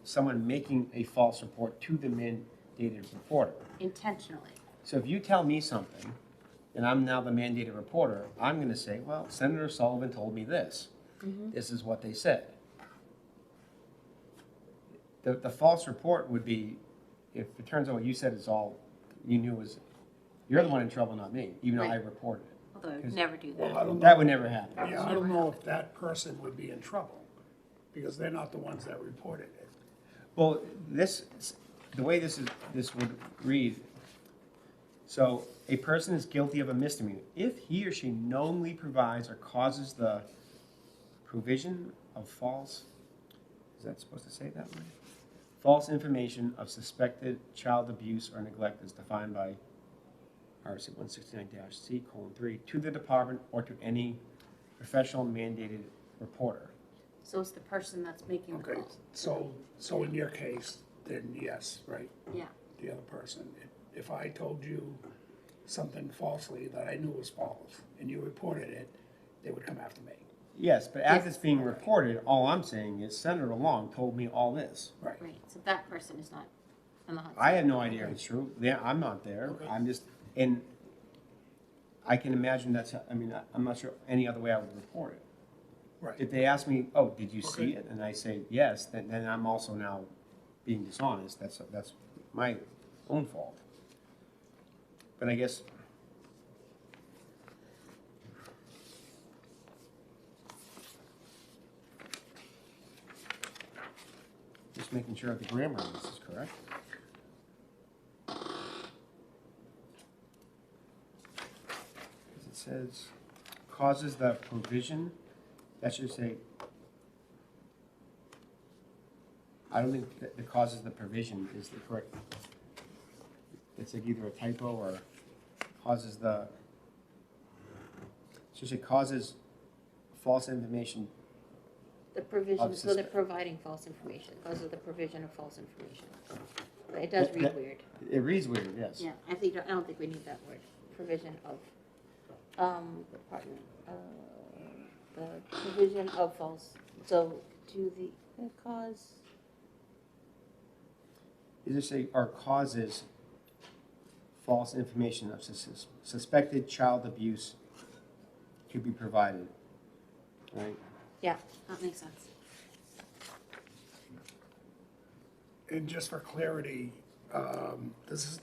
someone making a false report to the mandated reporter. Intentionally. So if you tell me something, and I'm now the mandated reporter, I'm gonna say, well, Senator Sullivan told me this. This is what they said. The false report would be, if it turns out what you said is all you knew was, you're the one in trouble, not me, even though I Right. reported it. Although I would never do Well, I that. don't know. That would never happen. Yeah, I don't know if that person would be in trouble, because they're not the ones that reported it. Well, the way this would read, so a person is guilty of a misdemeanor if he or she knowingly provides or causes the provision of false, is that supposed to say it that way? False information of suspected child abuse or neglect as defined by RSA 169-C:3 to the department or to any professional mandated reporter. So it's the person that's making the Okay, call. so in your case, then yes, right, Yeah. the other person. If I told you something falsely that I knew was false, and you reported it, they would come after me. Yes, but as it's being reported, all I'm saying is Senator Long told me all this. Right. Right. So that person is not on the hot I seat. have no idea if it's true. Yeah, I'm not there. Okay. I'm just, and I can imagine I'm not sure any other way I would report it. Right. If they ask me, oh, did you see Okay. it? And I say, yes, then I'm also now being dishonest. That's my own fault. But I guess. Just making sure the grammar of this is correct. It says, causes the provision, that should say, I don't think that the causes the provision is the correct. It's like either a typo or causes the, it should say causes false information. The provision, Of so they're suspect. providing false information, because of the provision of false information. But it does read That- weird. It reads weird, yes. Yeah, I don't think we need that word, provision of, pardon, the provision of false, so do the cause, Either say, or causes false information of suspected child abuse to be provided, right? yeah, that makes sense. And just for clarity, does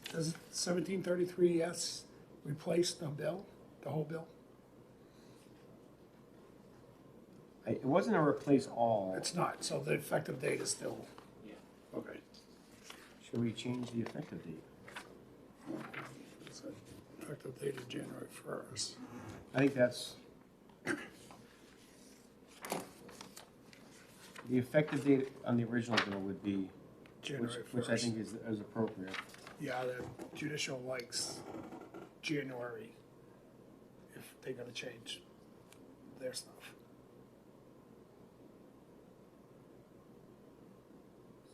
1733S replace the bill, the whole bill? It wasn't a replace all. It's not, so the effective date is still, Yeah. okay. Should we change the effective date? So effective date is January 1st. I think that's. The effective date on the original bill would be, January 1st. which I think is appropriate. Yeah, the judicial likes January if they're gonna change their stuff.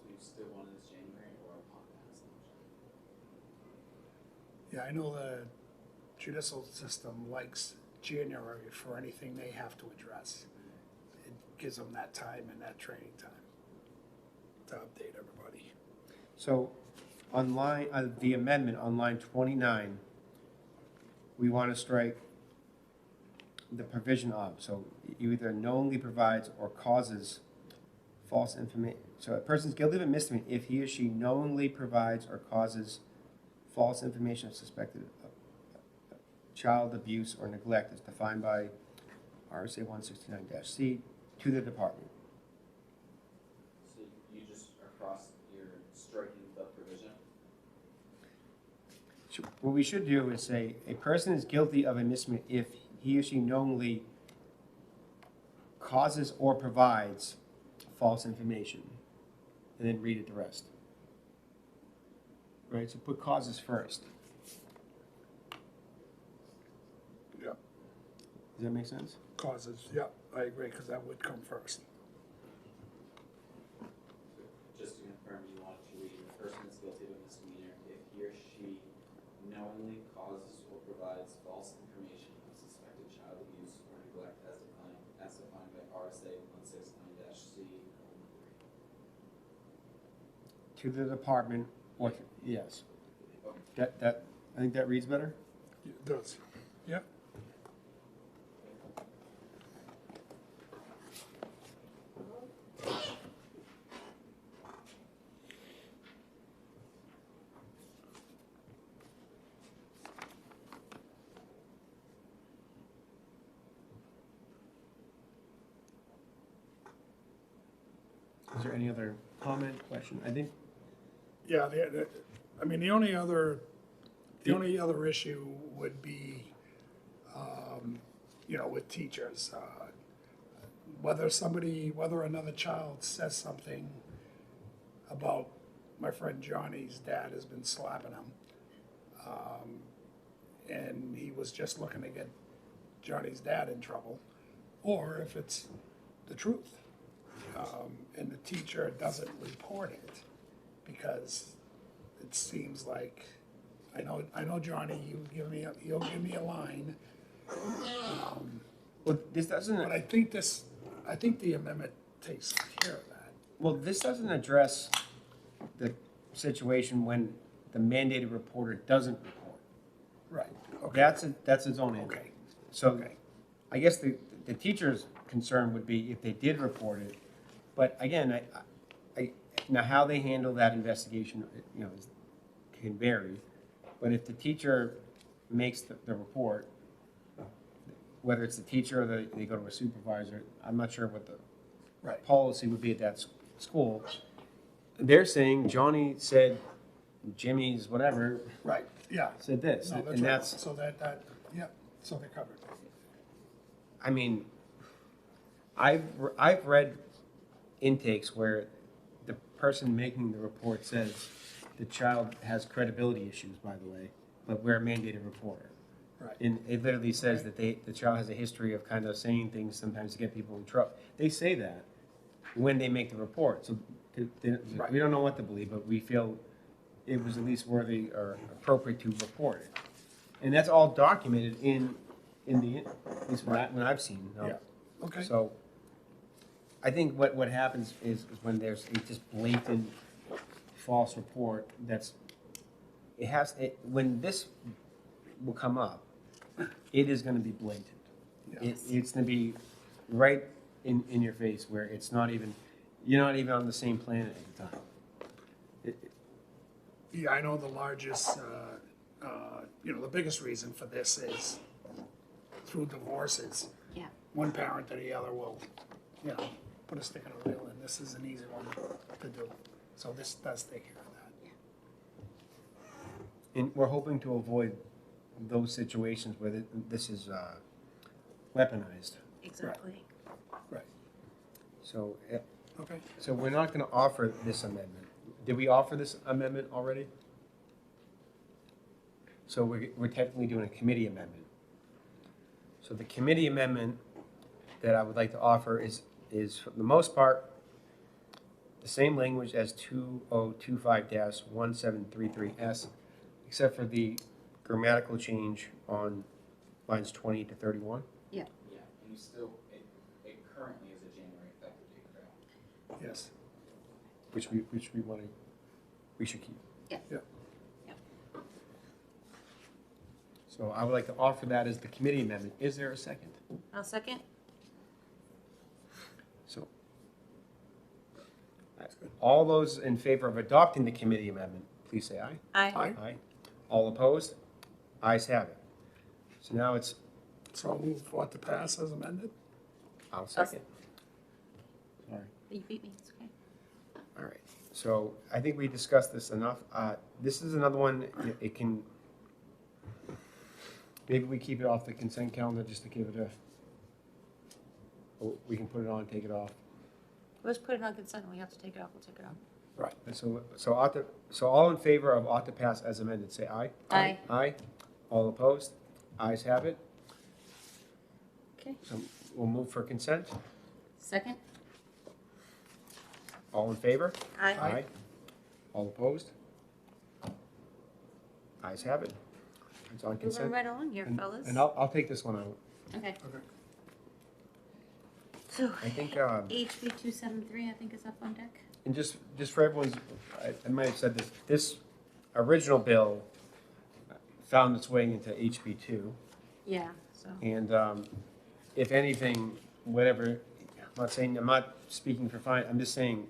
So you still want this January or upon passage? Yeah, I know the judicial system likes January for anything they have to address. It gives them that time and that training time to update everybody. So on line, the amendment on line 29, we want to strike the provision of. So you either knowingly provides or causes false information. So a person's guilty of a misdemeanor if he or she knowingly provides or causes false information of suspected child abuse or neglect as defined by RSA 169-C to the department. So you just across, you're striking the provision? So what we should do is say, a person is guilty of a misdemeanor if he or she knowingly causes or provides false information, and then read it the rest. Right, so put causes first. Yep. Does that make sense? Causes, yep, I agree, because that would come first. Just to confirm, you want it to read, a person is guilty of a misdemeanor if he or she knowingly causes or provides false information of suspected child abuse or neglect as defined by RSA 169-C. To the department, or, yes. That, I think that reads better? It does, yep. Is there any other comment, question? I think, Yeah, I mean, the only other issue would be, you know, with teachers. Whether another child says something about my friend Johnny's dad has been slapping him. And he was just looking to get Johnny's dad in trouble, or if it's the truth. And the teacher doesn't report it because it seems like, I know Johnny, you'll give me a line. well, this doesn't. But I think the amendment takes care of that. Well, this doesn't address the situation when the mandated reporter doesn't report. Right, okay, That's its own entity. okay, So okay. I guess the teacher's concern would be if they did report it, but again, now how they handle that investigation, you know, can vary. But if the teacher makes the report, whether it's the teacher or they go to a supervisor, I'm not sure what the Right. policy would be at that school. They're saying Johnny said Jimmy's whatever Right, yeah. said this, No, that's and right. that's, So yeah, so they're covered. I mean, I've read intakes where the person making the report says the child has credibility issues, by the way, but we're a mandated reporter. Right. And it literally says that the child has a history of kind of saying things sometimes to get people in trouble. They say that when they make the report, so Right. we don't know what to believe, but we feel it was at least worthy or appropriate to report it. And that's all documented in the, at least when I've seen. Yeah, okay. So I think what happens is when there's a just blatant false report when this will come up, it is gonna be blatant. It's gonna be right in your face where it's not even, you're not even on the same planet at the time. Yeah, I know the largest, the biggest reason for this is through divorces. Yeah. One parent or the other will, put a stick in a wheel, and this is an easy one to do. So this does take care of that. And we're hoping to avoid those situations where this is weaponized. Exactly. Right, So, okay. so we're not gonna offer this amendment. Did we offer this amendment already? So we're technically doing a committee amendment. So the committee amendment that I would like to offer is for the most part, the same language as 2025-1733S, except for the grammatical change on lines 20 to 31. Yeah. Yeah, and you still, it currently is a January effective date, correct? Yes, Which we should keep. yeah. So I would like to offer that as the committee amendment. Is there a second? I'll second. So, all those in favor of adopting the committee amendment, please say aye. Aye. Aye. All opposed? Ayes have it. So now it's, So I'll move for it to pass as amended? I'll second. Sorry. You beat me, it's okay. All right. So I think we discussed this enough. This is another one, it can, maybe we keep it off the consent calendar just to give it we can put it on, take it off. Let's put it on consent, we have to take it off, we'll take it off. Right. So all in favor of ought to pass as amended, say aye. Aye. Aye. All opposed? Ayes have it. Okay. So we'll move for consent. Second? All in favor? Aye. All opposed? Ayes have it. It's on Moving consent. right along here, And- fellas. And I'll take this one out. Okay. Okay. So, I think, HB 273, I think is up on deck. and just for everyone's, I might have said this original bill found its way into HB 2. Yeah, so, And if anything, whatever, I'm not speaking for fine, I'm just saying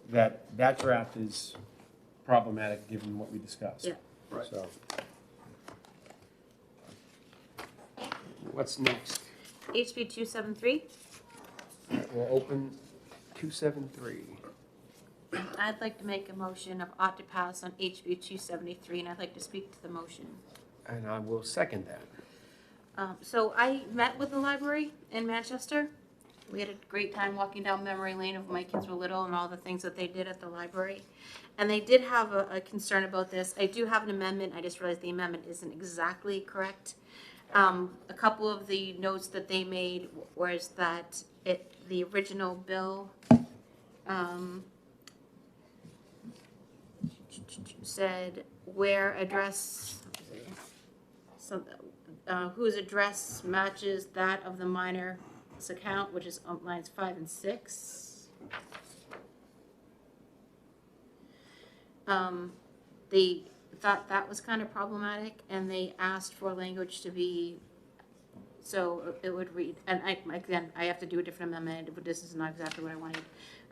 that draft is problematic given what we discussed. Yeah. Right. So. What's next? HB 273, We'll open 273. I'd like to make a motion of ought to pass on HB 273, and I'd like to speak to the motion. And I will second that. So I met with the library in Manchester. We had a great time walking down memory lane of when my kids were little and all the things that they did at the library. And they did have a concern about this. I do have an amendment. I just realized the amendment isn't exactly correct. A couple of the notes that they made was that the original bill said where address, whose address matches that of the minor's account, which is on lines 5 and 6. They thought that was kind of problematic, and they asked for language to be, so it would read, and I have to do a different amendment, but this is not exactly what I wanted.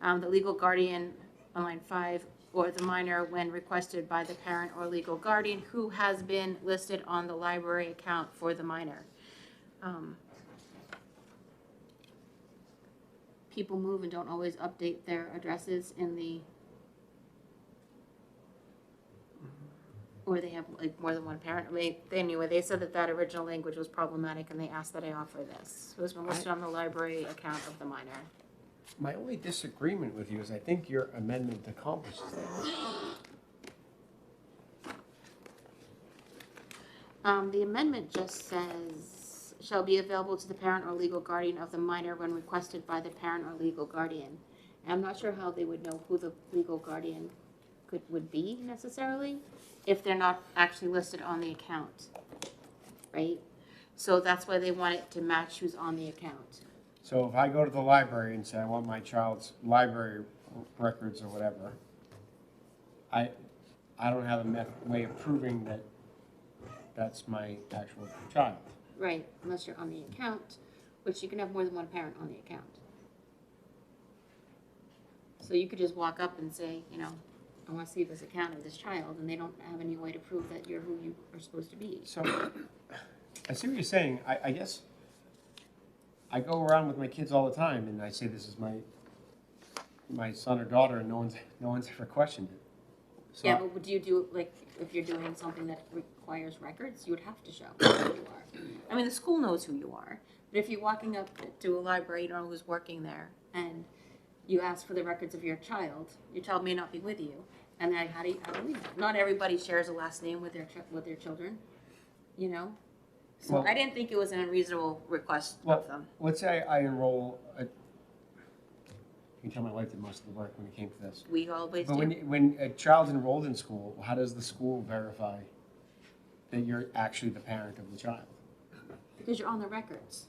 The legal guardian on line 5, or the minor when requested by the parent or legal guardian who has been listed on the library account for the minor. People move and don't always update their addresses in the, or they have like more than one parent. Anyway, they said that that original language was problematic, and they asked that I offer this. It was been listed on the library account of the minor. My only disagreement with you is I think your amendment accomplishes that. The amendment just says, shall be available to the parent or legal guardian of the minor when requested by the parent or legal guardian. And I'm not sure how they would know who the legal guardian would be necessarily if they're not actually listed on the account, right? So that's why they want it to match who's on the account. So if I go to the library and say I want my child's library records or whatever, I don't have a way of proving that that's my actual child. Right, unless you're on the account, which you can have more than one parent on the account. So you could just walk up and say, you know, I want to see this account of this child, and they don't have any way to prove that you're who you are supposed to be. So I see what you're saying. I guess I go around with my kids all the time, and I say this is my son or daughter, and no one's ever questioned it. So Yeah, but would you do, like, if you're doing something that requires records, you would have to show who you are. I mean, the school knows who you are, but if you're walking up to a library, you don't know who's working there, and you ask for the records of your child may not be with you, and then how do we know? Not everybody shares a last name with their children, you know? So Well- I didn't think it was an unreasonable request of them. let's say I enroll. You can tell my wife did most of the work when it came to this. We always But do. when a child's enrolled in school, how does the school verify that you're actually the parent of the child? Because you're on the records.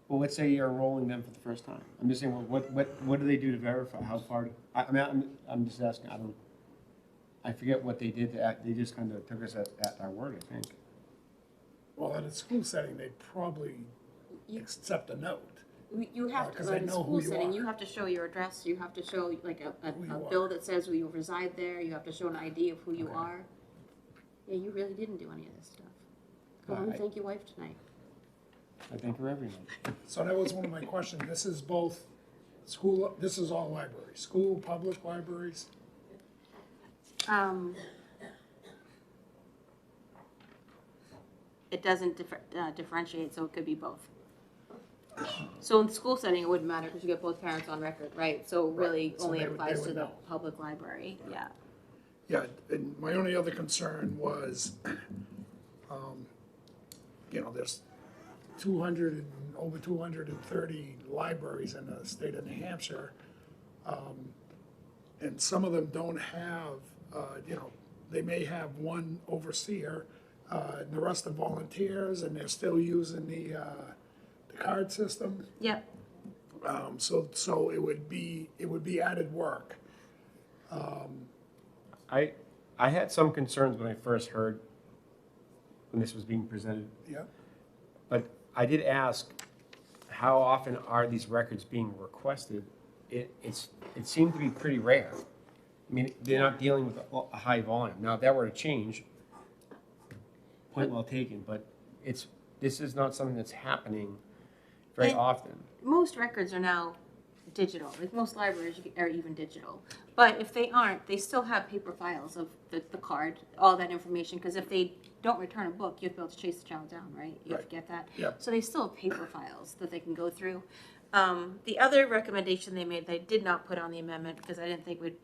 Well, let's say you're enrolling them for the first time. I'm just saying, what do they do to verify? How far? I mean, I'm just asking. I forget what they did. They just kind of took us at our word, I think. Well, in a school setting, they probably You- accept a note. You have to, 'cause in they a know school who you setting, are. you have to show your address, you have to show like a Who you bill are. that says you reside there, you have to show an ID of who you are. Yeah, you really didn't do any of this stuff. Go home and Right. thank your wife tonight. I think for everyone. So that was one of my questions. This is both school, this is all libraries, school, public libraries. It doesn't differentiate, so it could be both. So in the school setting, it wouldn't matter because you get both parents on record, right? So it really So only they would- applies they to would the know. public library, yeah. Yeah, and my only other concern was, there's over 230 libraries in the state of New Hampshire. And some of them don't have, they may have one overseer, and the rest are volunteers, and they're still using the card system. Yep, So it would be added work. I had some concerns when I first heard when this was being presented, Yeah. but I did ask, how often are these records being requested? It seemed to be pretty rare. I mean, they're not dealing with a high volume. Now, if that were to change, point well taken, but this is not something that's happening very And- often. most records are now digital, like most libraries are even digital. But if they aren't, they still have paper files of the card, all that information, because if they don't return a book, you have to be able to chase the child down, right? You have to Right. get that. Yep. So they still have paper files that they can go through. The other recommendation they made, they did not put on the amendment because I didn't think we'd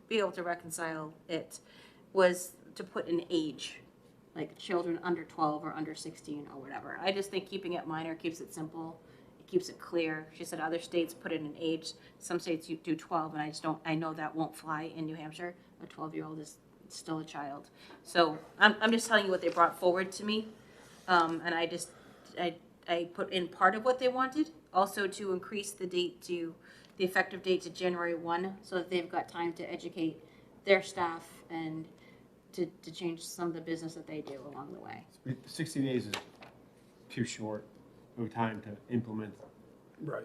be able to reconcile it, was to put an age, like children under 12 or under 16 or whatever. I just think keeping it minor keeps it simple. It keeps it clear. She said other states put in an age. Some states you do 12, and I know that won't fly in New Hampshire. A 12-year-old is still a child. So I'm just telling you what they brought forward to me. And I put in part of what they wanted, also to increase the effective date to January 1, so that they've got time to educate their staff and to change some of the business that they do along the way. 60 days is too short of time to implement. Right.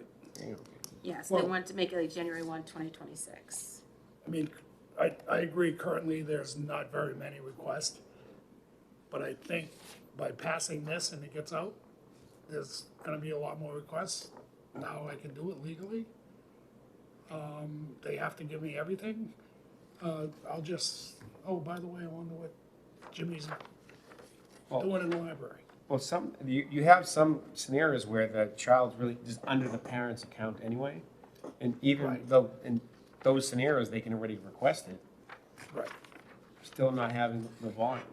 Yes, they Well- want to make it like January 1, 2026. I mean, I agree currently there's not very many requests. But I think by passing this and it gets out, there's gonna be a lot more requests. Now I can do it legally. They have to give me everything. I'll just, oh, by the way, I wonder what Jimmy's doing in the library. Well, you have some scenarios where the child's really just under the parent's account anyway. And even Right. though in those scenarios, they can already request it, Right. still not having the volume.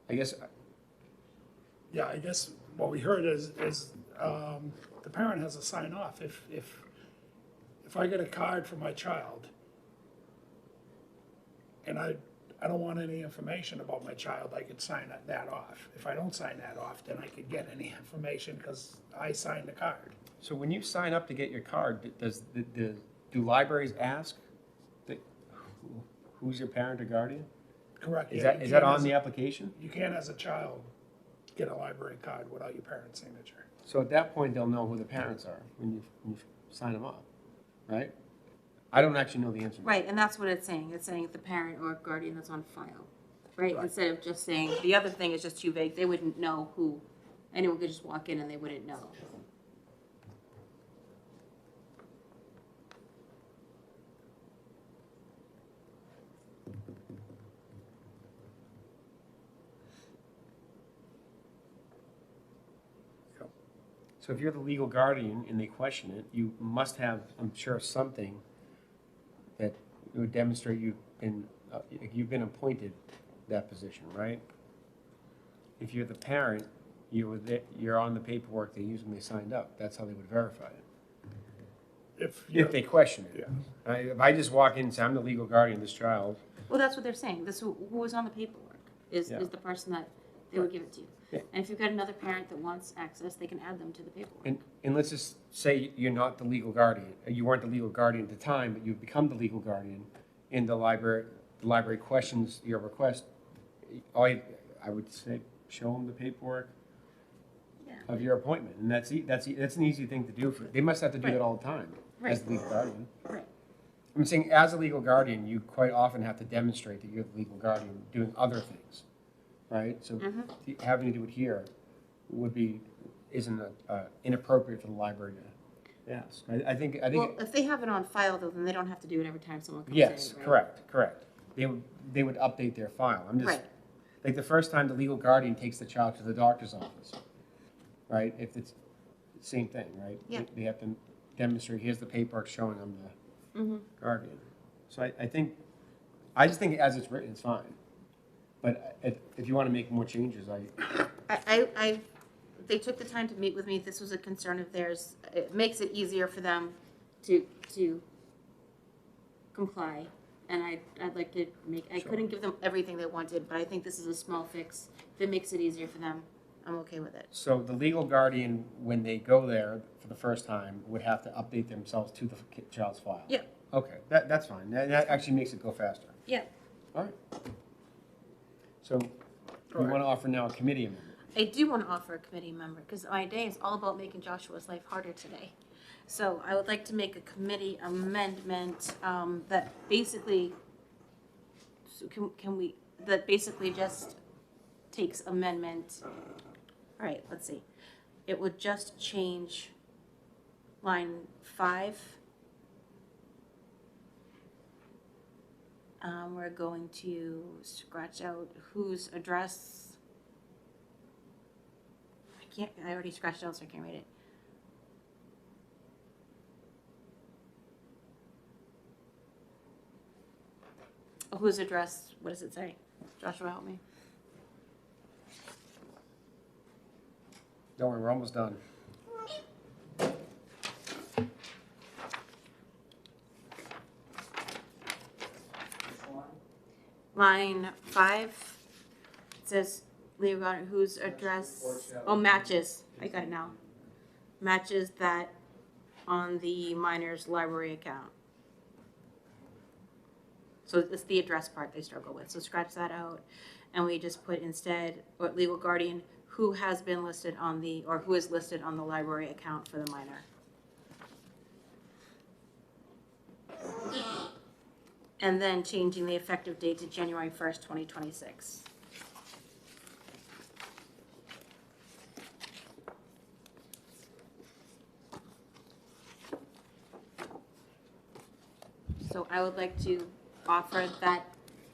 I guess, Yeah, I guess what we heard is the parent has to sign off. If I get a card for my child and I don't want any information about my child, I could sign that off. If I don't sign that off, then I could get any information because I signed the card. so when you sign up to get your card, do libraries ask that, who's your parent or guardian? Correct. Is yeah, that, you is that can't on as- the application? You can't, as a child, get a library card without your parent's signature. So at that point, they'll know who the parents are when you sign them up, right? I don't actually know the answer. Right, and that's what it's saying. It's saying the parent or guardian that's on file, right? Right. Instead of just saying, the other thing is just too vague. They wouldn't know who, anyone could just walk in and they wouldn't know. So if you're the legal guardian and they question it, you must have, I'm sure, something that would demonstrate you've been appointed that position, right? If you're the parent, you're on the paperwork they used when they signed up. That's how they would verify it. If they question it. If I just walk in and say, I'm the legal guardian of this child, Well, that's what they're saying. This, who was on the paperwork is Yeah. the person that they would give it to. Yeah. And if you've got another parent that wants access, they can add them to the paperwork. and let's just say you're not the legal guardian. You weren't the legal guardian at the time, but you've become the legal guardian, and the library questions your request. I would say, show them the paperwork Yeah. of your appointment, and that's an easy thing to do. They must have to do Right. that all the time as the legal guardian. Right. I'm saying, as a legal guardian, you quite often have to demonstrate that you're the legal guardian doing other things, right? So having to do it here isn't inappropriate for the library to ask. I think. Well, if they have it on file, though, then they don't have to do it every time someone comes in. Yes, right? correct. They would update their file. I'm just, Right. like the first time the legal guardian takes the child to the doctor's office, right? If it's the same thing, right? Yeah. They have to demonstrate, here's the paperwork showing I'm the Mm-hmm. guardian. So I just think as it's written, it's fine. But if you want to make more changes, They took the time to meet with me. This was a concern of theirs. It makes it easier for them to comply. And I'd like to I couldn't give them everything they wanted, but I think this is a small fix. If it makes it easier for them, I'm okay with it. So the legal guardian, when they go there for the first time, would have to update themselves to the child's file? Yeah. Okay, that's fine. That actually makes it go faster. Yeah. All right. So you want to offer now a committee amendment? I do want to offer a committee member, because my day is all about making Joshua's life harder today. So I would like to make a committee amendment that basically, that basically just takes amendment, all right, let's see. It would just change line 5. We're going to scratch out whose address. I already scratched it out, so I can't read it. Whose address, what does it say? Joshua, help me. Don't worry, we're almost done. Line 5, it says, legal guardian whose address, matches, I got it now. Matches that on the minor's library account. So it's the address part they struggle with, so scratch that out. And we just put instead, or legal guardian, who has been listed on the, or who is listed on the library account for the minor. And then changing the effective date to January 1st, 2026. So I would like to offer that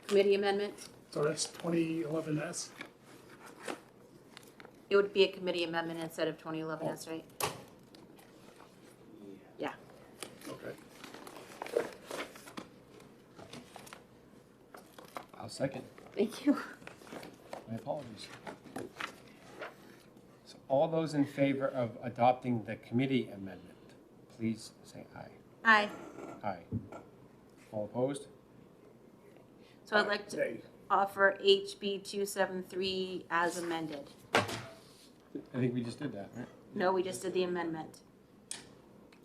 committee amendment. So that's 2011S? It would be a committee amendment instead of 2011, that's right? Yeah. Okay. I'll second. Thank you. My apologies. So all those in favor of adopting the committee amendment, please say aye. Aye. Aye. All opposed? So I'd like to Nay. offer HB 273 as amended. I think we just did that, right? No, we just did the amendment.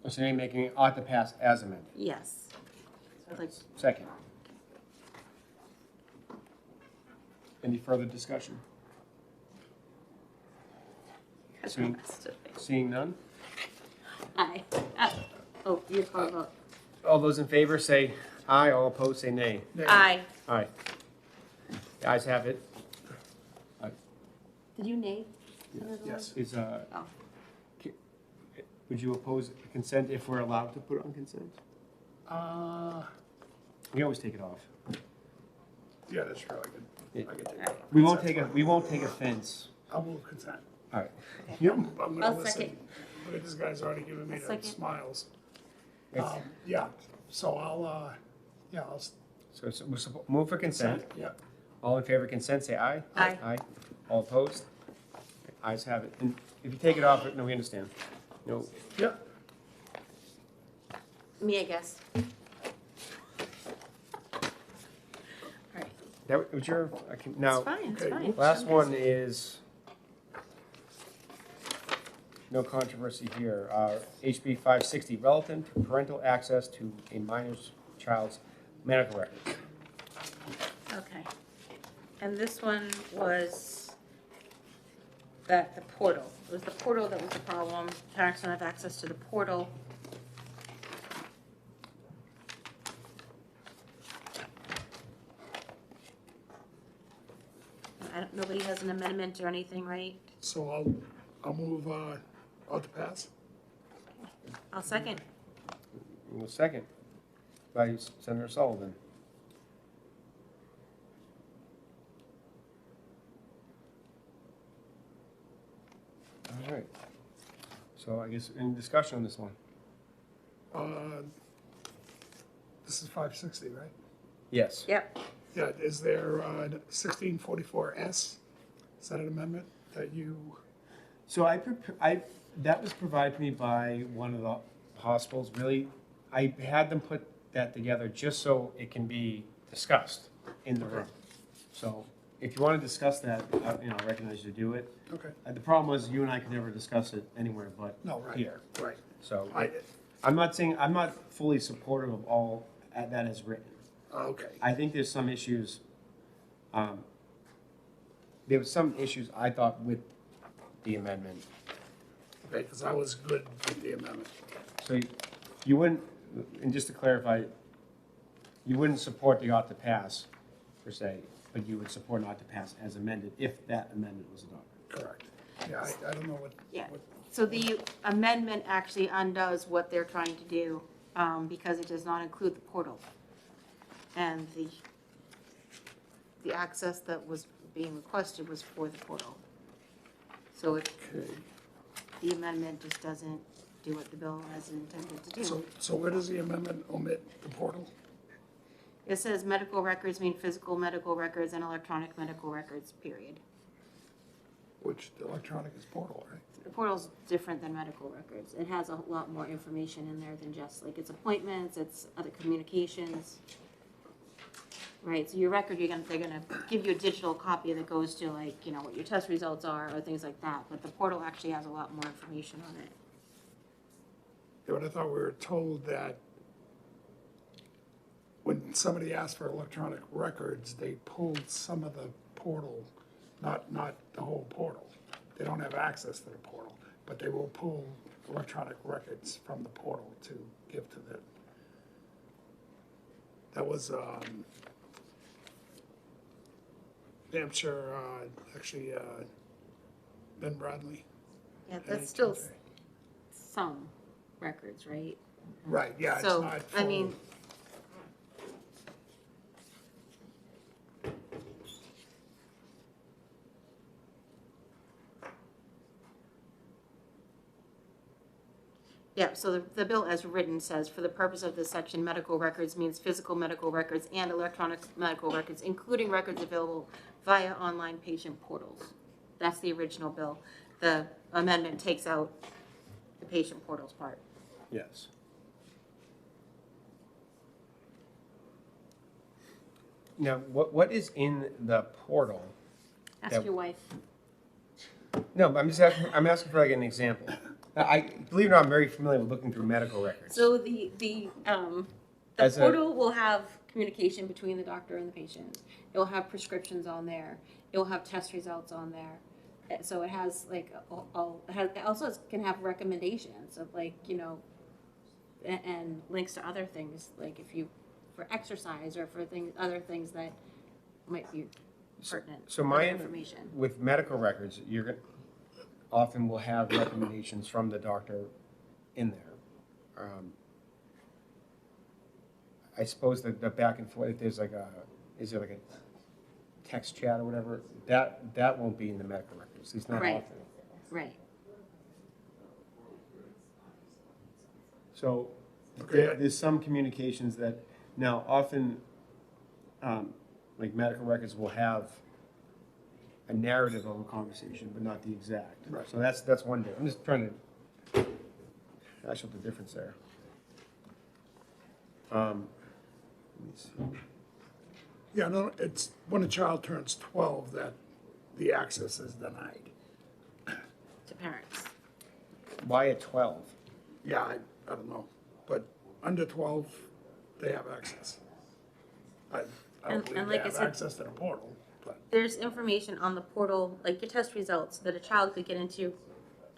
Oh, so you're making it ought to pass as amended. Yes. So I'd like, Second. Any further discussion? Seeing- Seeing none? Aye. Oh, you're calling vote. All those in favor say aye, all opposed say nay. Nay. Aye. Aye. The ayes have it. Did you name? Yes. Is, Oh. would you oppose consent if we're allowed to put it on consent? We always take it off. Yeah, that's true. Yeah. I can take it. We won't take offense. I'll move consent. All right. I'm gonna I'll listen. second. Look at this guy's already giving me the Second. smiles. It's- Yeah, so I'll, yeah, I'll So we'll move for consent. yeah. All in favor of consent, say aye. Aye. Aye. All opposed? Ayes have it. And if you take it off, no, we understand. No. Yeah. Me, I guess. All right. That was your, I can, now, It's fine, it's okay. fine. last one is, no controversy here. HB 560, relative to parental access to a minor's child's medical records. Okay. And this one was that the portal. It was the portal that was the problem. Parents don't have access to the portal. Nobody has an amendment or anything, right? So I'll move, out to pass. I'll second. And the second by Senator Sullivan. All right. So I guess any discussion on this one? This is 560, right? Yes. Yep. Yeah, is there 1644S? Is that an amendment that you, So that was provided to me by one of the hospitals, really. I had them put that together just so it can be discussed in the room. So if you want to discuss that, I recognize you do it. okay, The problem was you and I could never discuss it anywhere but no, right, here. right. So I, I'm not fully supportive of all that is written. okay, I think there's some issues, there was some issues I thought with the amendment. okay, because I was good with the amendment. So you wouldn't, and just to clarify, you wouldn't support the ought to pass per se, but you would support not to pass as amended if that amendment was adopted. Correct. Yeah, I don't know what. Yeah. what- So the amendment actually undoes what they're trying to do, because it does not include the portal. And the access that was being requested was for the portal. So Okay, the amendment just doesn't do what the bill has intended to do. so where does the amendment omit the portal? It says medical records mean physical medical records and electronic medical records, period. Which the electronic is portal, right? The portal's different than medical records. It has a lot more information in there than just, like, it's appointments, it's other communications. Right, so your record, they're gonna give you a digital copy that goes to, like, what your test results are or things like that, but the portal actually has a lot more information on it. Yeah, but I thought we were told that when when somebody asked for electronic records, they pulled some of the portal, not the whole portal. They don't have access to the portal, but they will pull electronic records from the portal to give to the, that was, Hampshire, actually, Ben Bradley. Yeah, that's still some records, right? Right, yeah, it's So, not I mean, full. yeah, so the bill as written says, for the purpose of this section, medical records means physical medical records and electronic medical records, including records available via online patient portals. That's the original bill. The amendment takes out the patient portals part. Yes. Now, what is in the portal? Ask Yeah. your wife. No, I'm just asking, I'm asking for like an example. I, believe it or not, I'm very familiar with looking through medical records. So the As a- portal will have communication between the doctor and the patient. It will have prescriptions on there. It will have test results on there. So it has like, it also can have recommendations of like, you know, and links to other things, like if you, for exercise or for other things that might be pertinent. So other my, information. with medical records, you're gonna, often will have recommendations from the doctor in there. I suppose that the back and forth, if there's like a, is there like a text chat or whatever, that won't be in the medical records, it's not Right. often. Right. So Okay. there's some communications that, now often, like medical records will have a narrative of a conversation, but not the exact. Right. So that's one day. I'm just trying to hash out the difference there. Let me see. Yeah, no, it's when a child turns 12 that the access is denied. To parents. Why at 12? Yeah, I don't know, but under 12, they have access. I don't And believe they like I have said- access to the portal, but, There's information on the portal, like your test results, that a child could get into,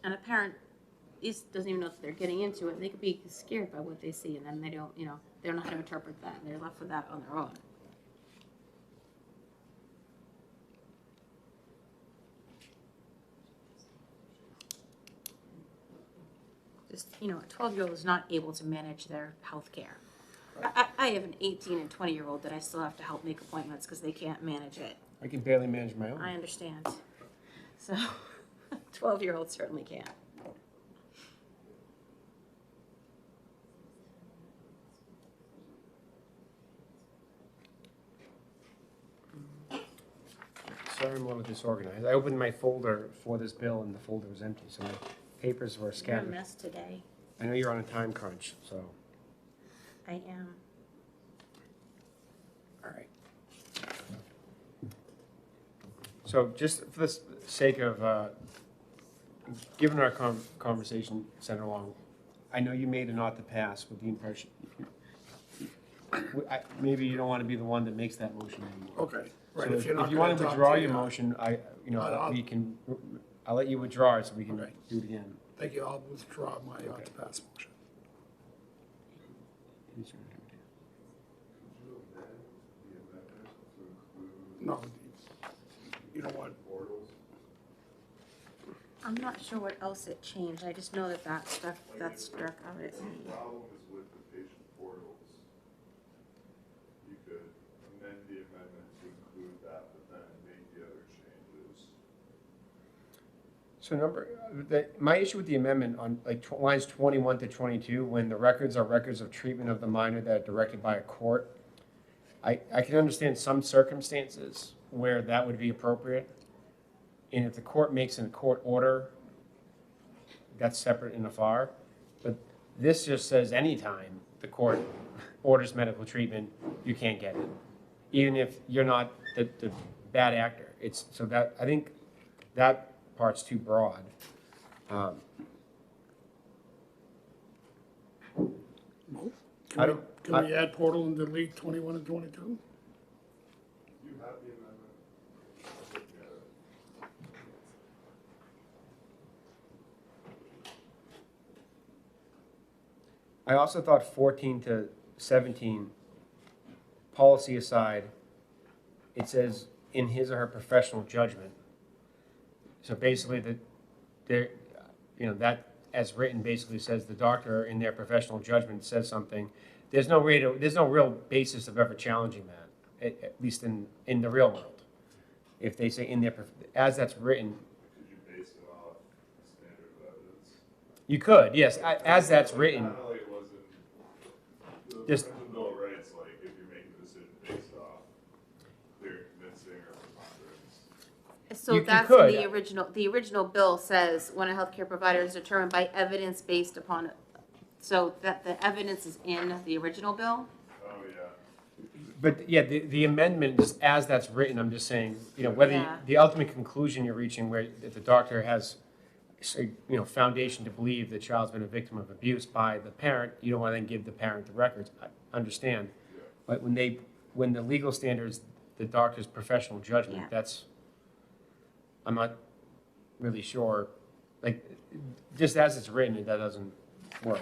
and a parent doesn't even know if they're getting into it. They could be scared by what they see, and then they don't, you know, they don't know how to interpret that, and they're left with that on their own. Just, you know, a 12-year-old is not able to manage their health care. I have an 18 and 20-year-old that I still have to help make appointments because they can't manage it. I can barely manage my own. I understand. So, 12-year-old certainly can. Sorry, I'm a little disorganized. I opened my folder for this bill and the folder was empty, so my papers were You're a scattered. mess today. I know you're on a time crunch, so, I am. all right. So just for the sake of, given our conversation, Senator Long, I know you made a not to pass with the impression, maybe you don't want to be the one that makes that motion anymore. okay. Right, So if you're not if you gonna want to adopt withdraw it, your yeah. motion, I'll- we can, I'll let you withdraw it so we can Okay. do it again. Thank you, I'll withdraw my not to pass motion. No, you know what? I'm not sure what else it changed. I just know that that stuff, that struck out at me. The problem is with the patient portals. You could amend the amendment to include that, but then make the other changes. So my issue with the amendment on like lines 21 to 22, when the records are records of treatment of the minor that are directed by a court, I can understand some circumstances where that would be appropriate. And if the court makes a court order, that's separate and afar. But this just says anytime the court orders medical treatment, you can't get it. Even if you're not the bad actor. It's, so that, I think that part's too broad. I Can don't- we Can we add portal and delete 21 and 22? You have the amendment. Looking at it. I also thought 14 to 17, policy aside, it says in his or her professional judgment. So basically, that as written basically says the doctor in their professional judgment says something. There's no real basis of ever challenging that, at least in the real world. If they say in their, as that's written, Could you base it off standard of evidence? you could, yes, as that's written. Not only it wasn't, the Just- Bill of Rights, like, if you're making a decision based off clear, convincing, or preponderance. So You that's could. the original bill says when a healthcare provider is determined by evidence based upon, so that the evidence is in the original bill? Oh, yeah. But yeah, the amendment, just as that's written, I'm just saying, whether Yeah. the ultimate conclusion you're reaching, where if the doctor has, foundation to believe the child's been a victim of abuse by the parent, you don't want to then give the parent the records. I understand. But when the legal standards, the doctor's professional judgment, Yeah. I'm not really sure, like, just as it's written, that doesn't work.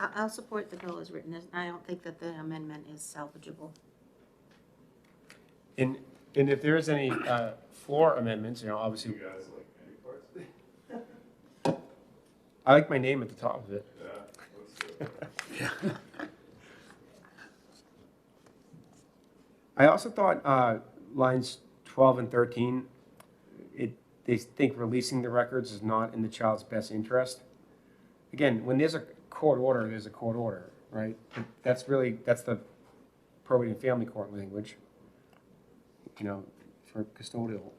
I'll support the bill as written. I don't think that the amendment is salvageable. And if there is any floor amendments, obviously, You guys like any parts? I like my name at the top of it. Yeah, let's do it. I also thought lines 12 and 13, they think releasing the records is not in the child's best interest. Again, when there's a court order, there's a court order, right? That's the probate and family court language, for custodial.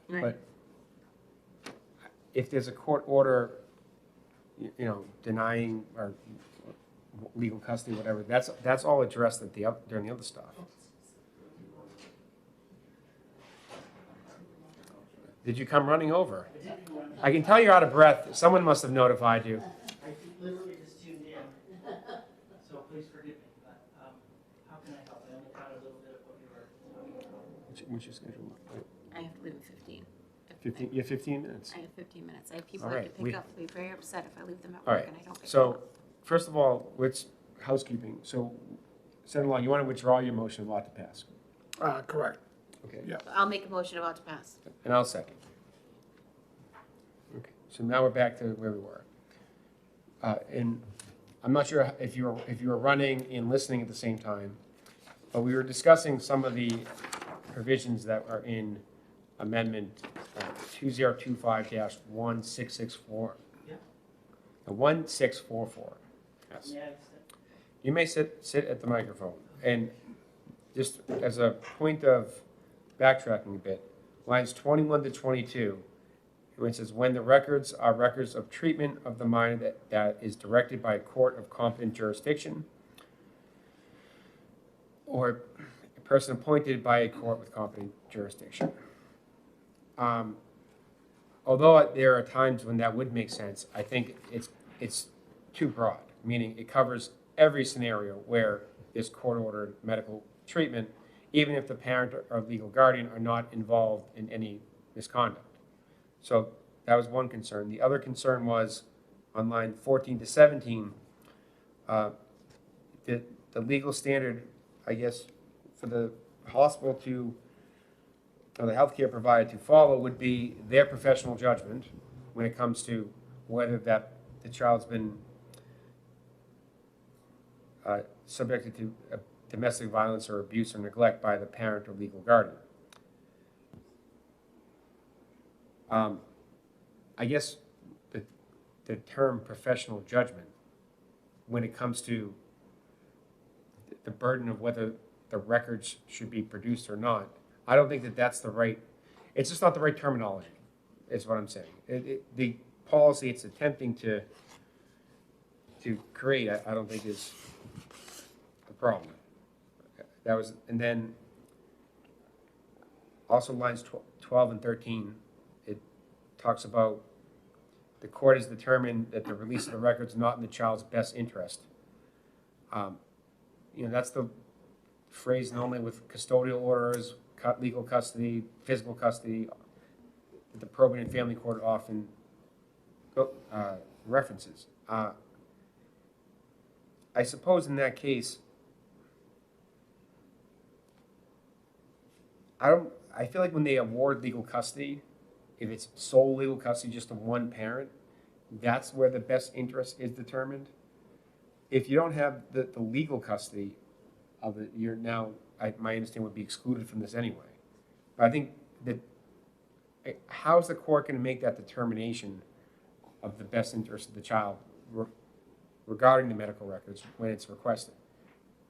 Right. But if there's a court order, denying or legal custody, whatever, that's all addressed during the other stuff. Did you come running over? I can tell you're out of breath. Someone must have notified you. I literally just tuned in, so please forgive me, but how can I help? I only caught a little bit of what you were talking about. What's your schedule? I have to leave in 15. 15, you have 15 minutes? I have 15 minutes. I have people All I right, have to we- pick up. They'll be very upset if I leave them at All work right, and I don't pick them so, up. first of all, what's housekeeping? So, Senator Long, you want to withdraw your motion of law to pass? Correct. Okay. Yeah. I'll make a motion about to pass. And I'll second. Okay, so now we're back to where we were. And I'm not sure if you were running and listening at the same time, but we were discussing some of the provisions that are in Amendment 2025-1664. Yeah. 1644. Yes. Yeah, You may sit at the microphone. And just as a point of backtracking a bit, lines 21 to 22, where it says, when the records are records of treatment of the minor that is directed by a court of competent jurisdiction, or a person appointed by a court with competent jurisdiction. Although there are times when that would make sense, I think it's too broad, meaning it covers every scenario where there's court-ordered medical treatment, even if the parent or legal guardian are not involved in any misconduct. So that was one concern. The other concern was on line 14 to 17, the legal standard, I guess, for the hospital to, or the healthcare provider to follow would be their professional judgment when it comes to whether that the child's been subjected to domestic violence or abuse or neglect by the parent or legal guardian. I guess the term professional judgment, when it comes to the burden of whether the records should be produced or not, I don't think that that's the right, it's just not the right terminology, is what I'm saying. The policy it's attempting to create, I don't think is the problem. That was, and then also lines 12 and 13, it talks about the court has determined that the release of the records is not in the child's best interest. That's the phrase normally with custodial orders, legal custody, physical custody, that the probate and family court often references. I suppose in that case, I feel like when they award legal custody, if it's sole legal custody just to one parent, that's where the best interest is determined. If you don't have the legal custody of it, you're now, my understanding would be excluded from this anyway. But I think that, how's the court going to make that determination of the best interest of the child regarding the medical records when it's requested?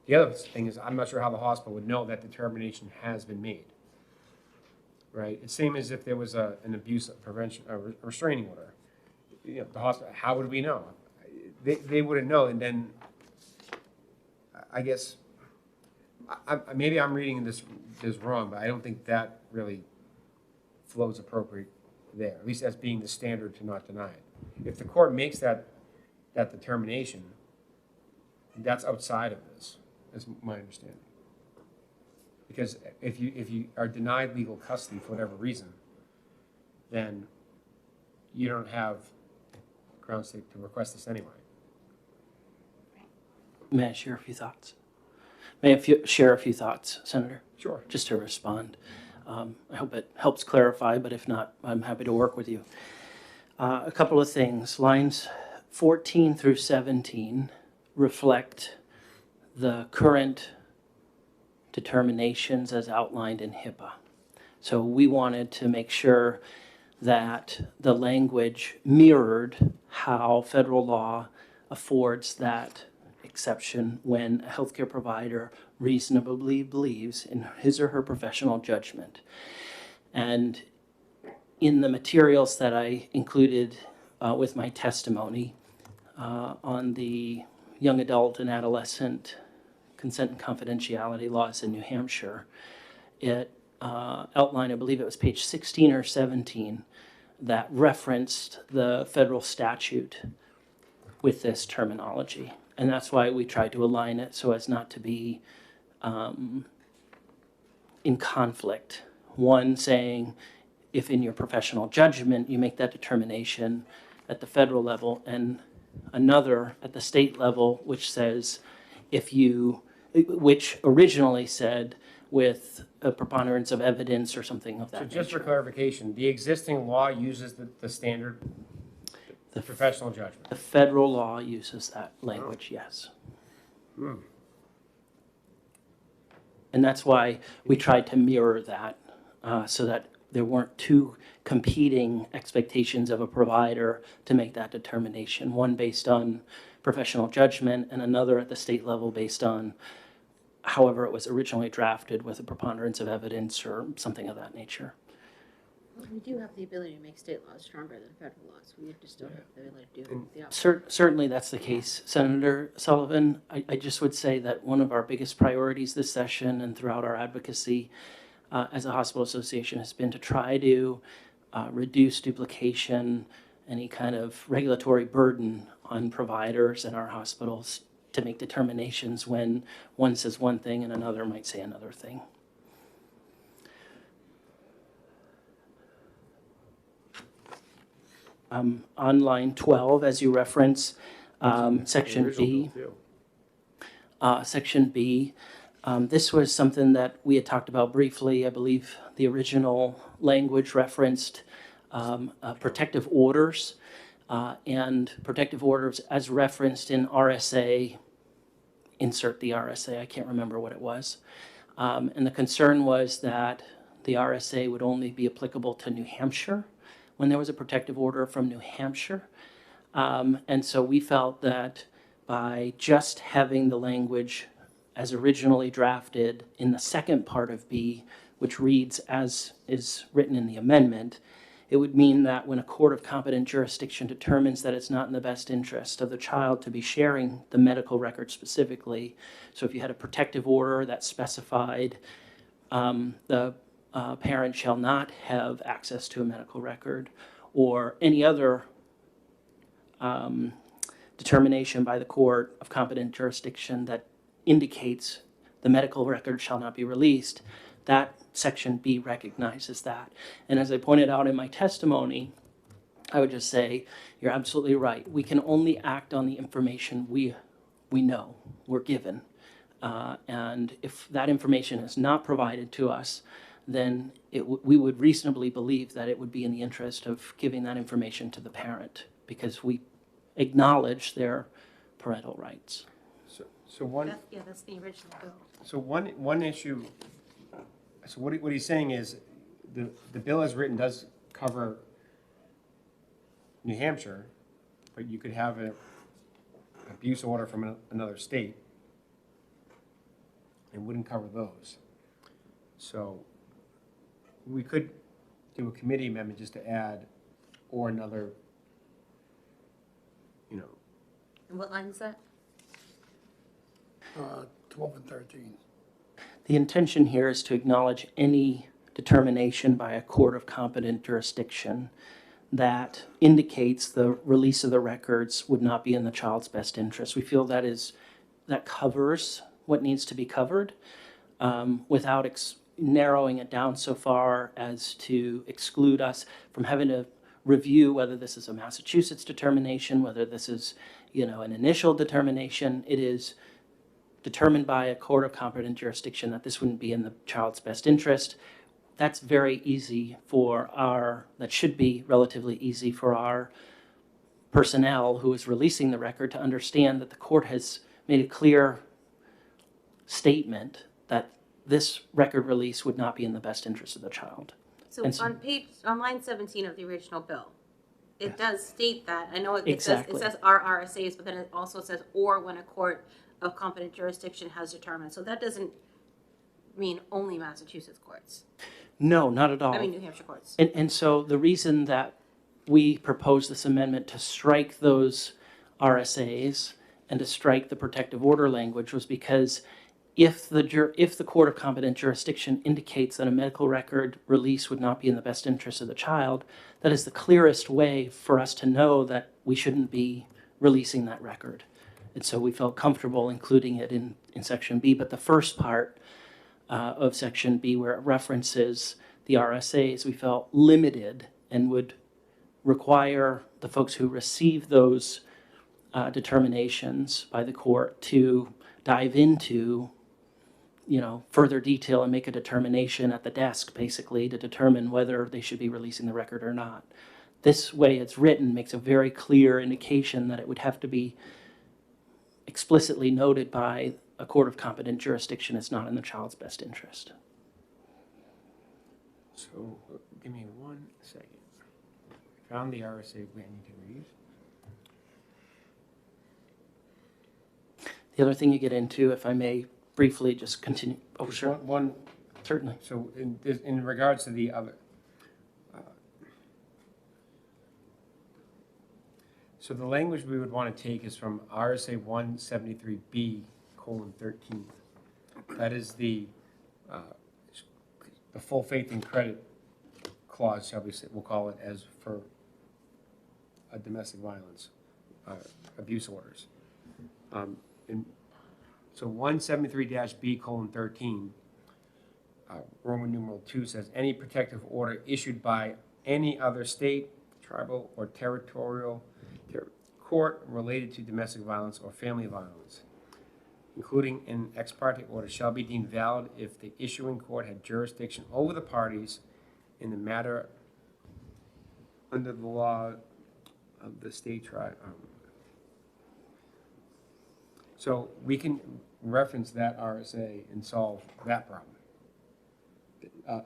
The other thing is, I'm not sure how the hospital would know that determination has been made. Right? It's same as if there was an abuse prevention, a restraining order. The hospital, how would we know? They wouldn't know, and then I guess maybe I'm reading this wrong, but I don't think that really flows appropriate there, at least as being the standard to not deny it. If the court makes that determination, that's outside of this, is my understanding. Because if you are denied legal custody for whatever reason, then you don't have grounds to request this anyway. May I share a few thoughts? May I share a few thoughts, Senator? Sure. Just to respond. I hope it helps clarify, but if not, I'm happy to work with you. A couple of things. Lines 14 through 17 reflect the current determinations as outlined in HIPAA. So we wanted to make sure that the language mirrored how federal law affords that exception when a healthcare provider reasonably believes in his or her professional judgment. And in the materials that I included with my testimony on the young adult and adolescent consent and confidentiality laws in New Hampshire, it outlined, I believe it was page 16 or 17, that referenced the federal statute with this terminology. And that's why we tried to align it so as not to be in conflict. One saying, if in your professional judgment you make that determination at the federal level, and another at the state level, which says, which originally said with a preponderance of evidence or something of that nature. So just for clarification, the existing law uses the standard, the professional judgment. The federal law uses that language, yes. And that's why we tried to mirror that so that there weren't two competing expectations of a provider to make that determination, one based on professional judgment and another at the state level based on however it was originally drafted with a preponderance of evidence or something of that nature. We do have the ability to make state laws stronger than federal laws. We just don't have the ability to do the opposite. Certainly that's the case, Senator Sullivan. I just would say that one of our biggest priorities this session and throughout our advocacy as a hospital association has been to try to reduce duplication, any kind of regulatory burden on providers and our hospitals to make determinations when one says one thing and another might say another thing. On line 12, as you reference, section B. Section B, this was something that we had talked about briefly. I believe the original language referenced protective orders, and protective orders as referenced in RSA, insert the RSA, I can't remember what it was. And the concern was that the RSA would only be applicable to New Hampshire when there was a protective order from New Hampshire. And so we felt that by just having the language as originally drafted in the second part of B, which reads as is written in the amendment, it would mean that when a court of competent jurisdiction determines that it's not in the best interest of the child to be sharing the medical record specifically, so if you had a protective order that specified the parent shall not have access to a medical record, or any other determination by the court of competent jurisdiction that indicates the medical record shall not be released, that section B recognizes that. And as I pointed out in my testimony, I would just say, you're absolutely right. We can only act on the information we know, we're given. And if that information is not provided to us, then we would reasonably believe that it would be in the interest of giving that information to the parent, because we acknowledge their parental rights. So one, That's the original bill. so one issue, so what he's saying is, the bill as written does cover New Hampshire, but you could have an abuse order from another state. It wouldn't cover those. So we could do a committee amendment just to add, or another, And what line is that? 12 and 13. The intention here is to acknowledge any determination by a court of competent jurisdiction that indicates the release of the records would not be in the child's best interest. We feel that covers what needs to be covered, without narrowing it down so far as to exclude us from having to review whether this is a Massachusetts determination, whether this is, an initial determination. It is determined by a court of competent jurisdiction that this wouldn't be in the child's best interest. That's very easy that should be relatively easy for our personnel who is releasing the record to understand that the court has made a clear statement that this record release would not be in the best interest of the child. So And so- on line 17 of the original bill, it does state that. I know it Exactly. says our RSAs, but then it also says or when a court of competent jurisdiction has determined. So that doesn't mean only Massachusetts courts. No, not at all. I mean, New Hampshire courts. And so the reason that we proposed this amendment to strike those RSAs and to strike the protective order language was because if the court of competent jurisdiction indicates that a medical record release would not be in the best interest of the child, that is the clearest way for us to know that we shouldn't be releasing that record. And so we felt comfortable including it in Section B. But the first part of Section B, where it references the RSAs, we felt limited and would require the folks who receive those determinations by the court to dive into further detail and make a determination at the desk, basically, to determine whether they should be releasing the record or not. This way it's written makes a very clear indication that it would have to be explicitly noted by a court of competent jurisdiction it's not in the child's best interest. so give me 1 second. Found the RSA we need to read. The other thing you get into, if I may briefly just continue. Oh, Just sure, One, certainly. so in regards to the other, so the language we would want to take is from RSA 173B:13. That is the full faith and credit clause, shall we say, we'll call it, as for domestic violence, abuse orders. So 173-B:13, Roman numeral 2 says, any protective order issued by any other state, tribal, or territorial court related to domestic violence or family violence, including an ex parte order, shall be deemed valid if the issuing court had jurisdiction over the parties in the matter under the law of the state tribe. So we can reference that RSA and solve that problem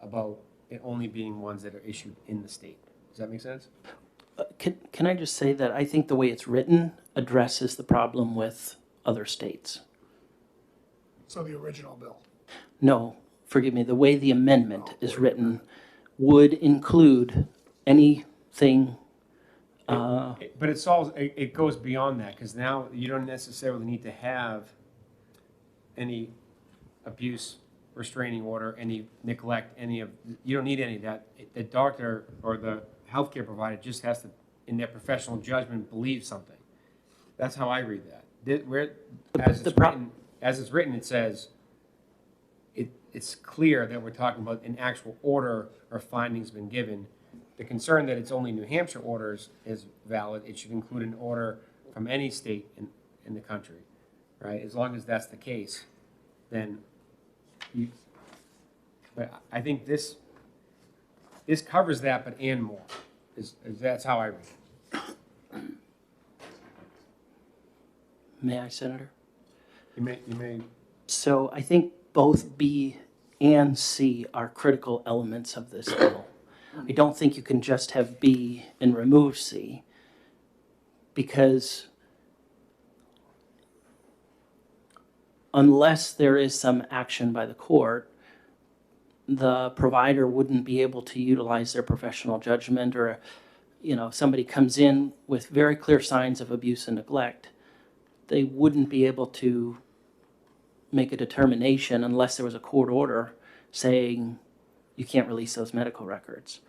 about it only being ones that are issued in the state. Does that make sense? Can I just say that I think the way it's written addresses the problem with other states? So the original bill. No, forgive me, the way the amendment is written would include anything. But it solves, it goes beyond that, because now you don't necessarily need to have any abuse, restraining order, any neglect, you don't need any of that. The doctor or the healthcare provider just has to, in their professional judgment, believe something. That's how I read that. As the it's written, it says, it's clear that we're talking about an actual order or findings been given. The concern that it's only New Hampshire orders is valid. It should include an order from any state in the country, right? As long as that's the case, then but I think this covers that, but and more, that's how I read it. May I, Senator? You may, So I think both B and C are critical elements of this bill. I don't think you can just have B and remove C, because unless there is some action by the court, the provider wouldn't be able to utilize their professional judgment, or, somebody comes in with very clear signs of abuse and neglect, they wouldn't be able to make a determination unless there was a court order saying you can't release those medical records.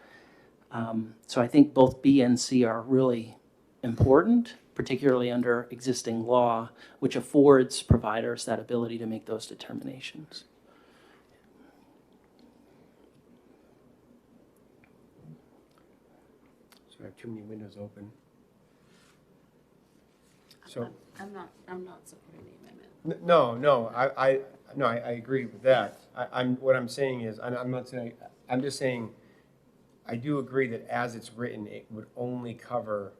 So I think both B and C are really important, particularly under existing law, which affords providers that ability to make those determinations. so I have too many windows open. So. I'm not supporting the amendment. No, I agree with that. What I'm saying is, I'm not saying, I'm just saying, I do agree that as it's written, it would only cover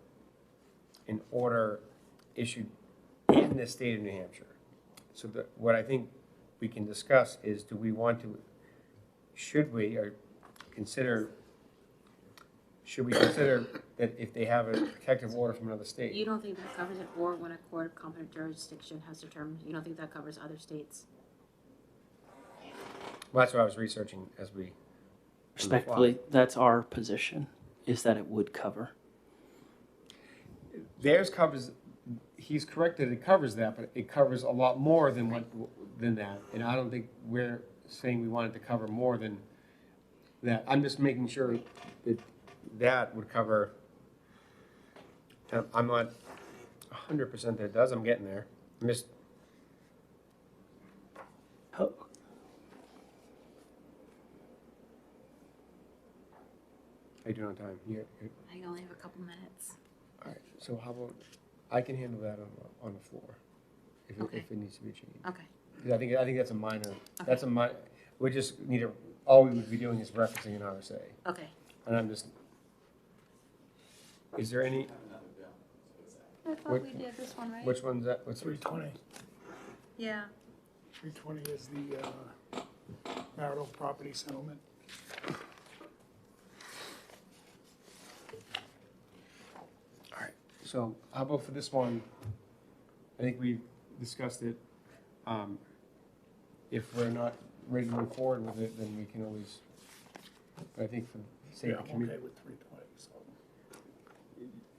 an order issued in the state of New Hampshire. So what I think we can discuss is, do we want to, should we consider that if they have a protective order from another state? You don't think that covers it, or when a court of competent jurisdiction has determined, you don't think that covers other states? Well, that's what I was researching as we. Respectfully, that's our position, is that it would cover. Theirs covers, he's correct that it covers that, but it covers a lot more than that. And I don't think we're saying we want it to cover more than that. I'm just making sure that would cover. I'm not 100% that it does. I'm getting there. I'm just. Oh, How you doing on time? I only have a couple minutes. All right. So how about I can handle that on the floor, if Okay. it needs to be changed. Okay. 'Cause I think that's a minor. That's a minor. We just need to. All we would be doing is referencing an RSA. Okay. And I'm just. Is there any? Have another bill, so what's that? I thought What- we did this one, right? Which one's that? What's 320. Yeah. 320 is the marital property settlement. All right. So how about for this one? I think we discussed it. If we're not ready to move forward with it, then we can always. But I think for the sake Yeah, of the I'm community. okay with 320, so.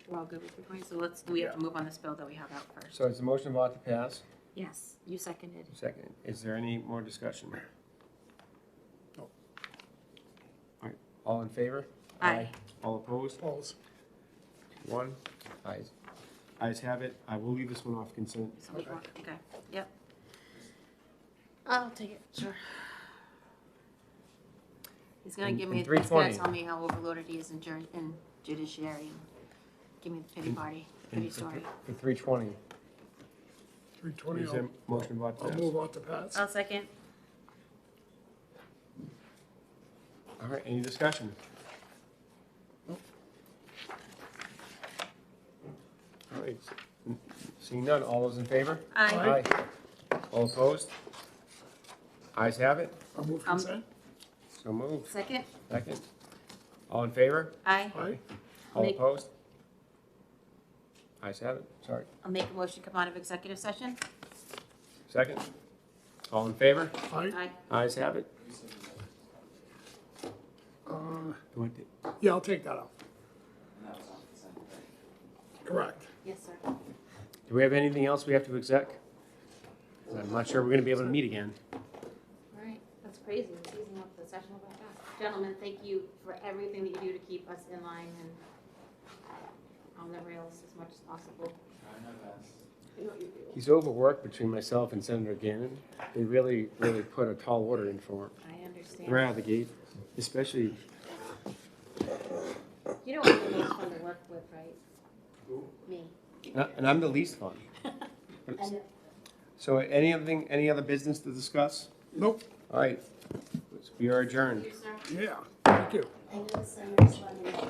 We're all good with 320, so do we have to move on this bill that we have out first? So it's a motion about to pass. Yes, you seconded. Second. Is there any more discussion? No. All right. All in favor? Aye. All opposed? Opposed? 1. Ayes have it. I will leave this one off consent. Somebody want- Okay, yep. I'll take it, sure. He's gonna And- give me, and he's gonna 320. tell me how overloaded he is in judiciary. And give me the pity party, pity story. For 320. 320, Is there a motion about to I'll pass? move on to pass. I'll second. All right, any discussion? All right, seeing none, all those in favor? Aye. All opposed? Ayes have it, I'll move consent. so moved. Second? Second. All in favor? Aye. Aye. All Make- opposed? Ayes have it, sorry. I'll make a motion to come out of executive session. Second. All in favor? Aye. Aye. Ayes have it. Uh, You want to- Yeah, I'll take that out. And that was on consent, right? Correct. Yes, sir. Do we have anything else we have to exec? I'm not sure we're gonna be able to meet again. All right, that's crazy. We're season up the session about that. Gentlemen, thank you for everything that you do to keep us in line and on the rails as much as possible. He's overworked between myself and Senator Gannon. They really, really put a tall order in for him, I understand. right out of the gate, especially, You know I'm the most fun to work with, right? Me. and I'm the least fun. So any other business to discuss? Nope, All right, we are adjourned. You, sir? yeah, thank you. I know the senator's running.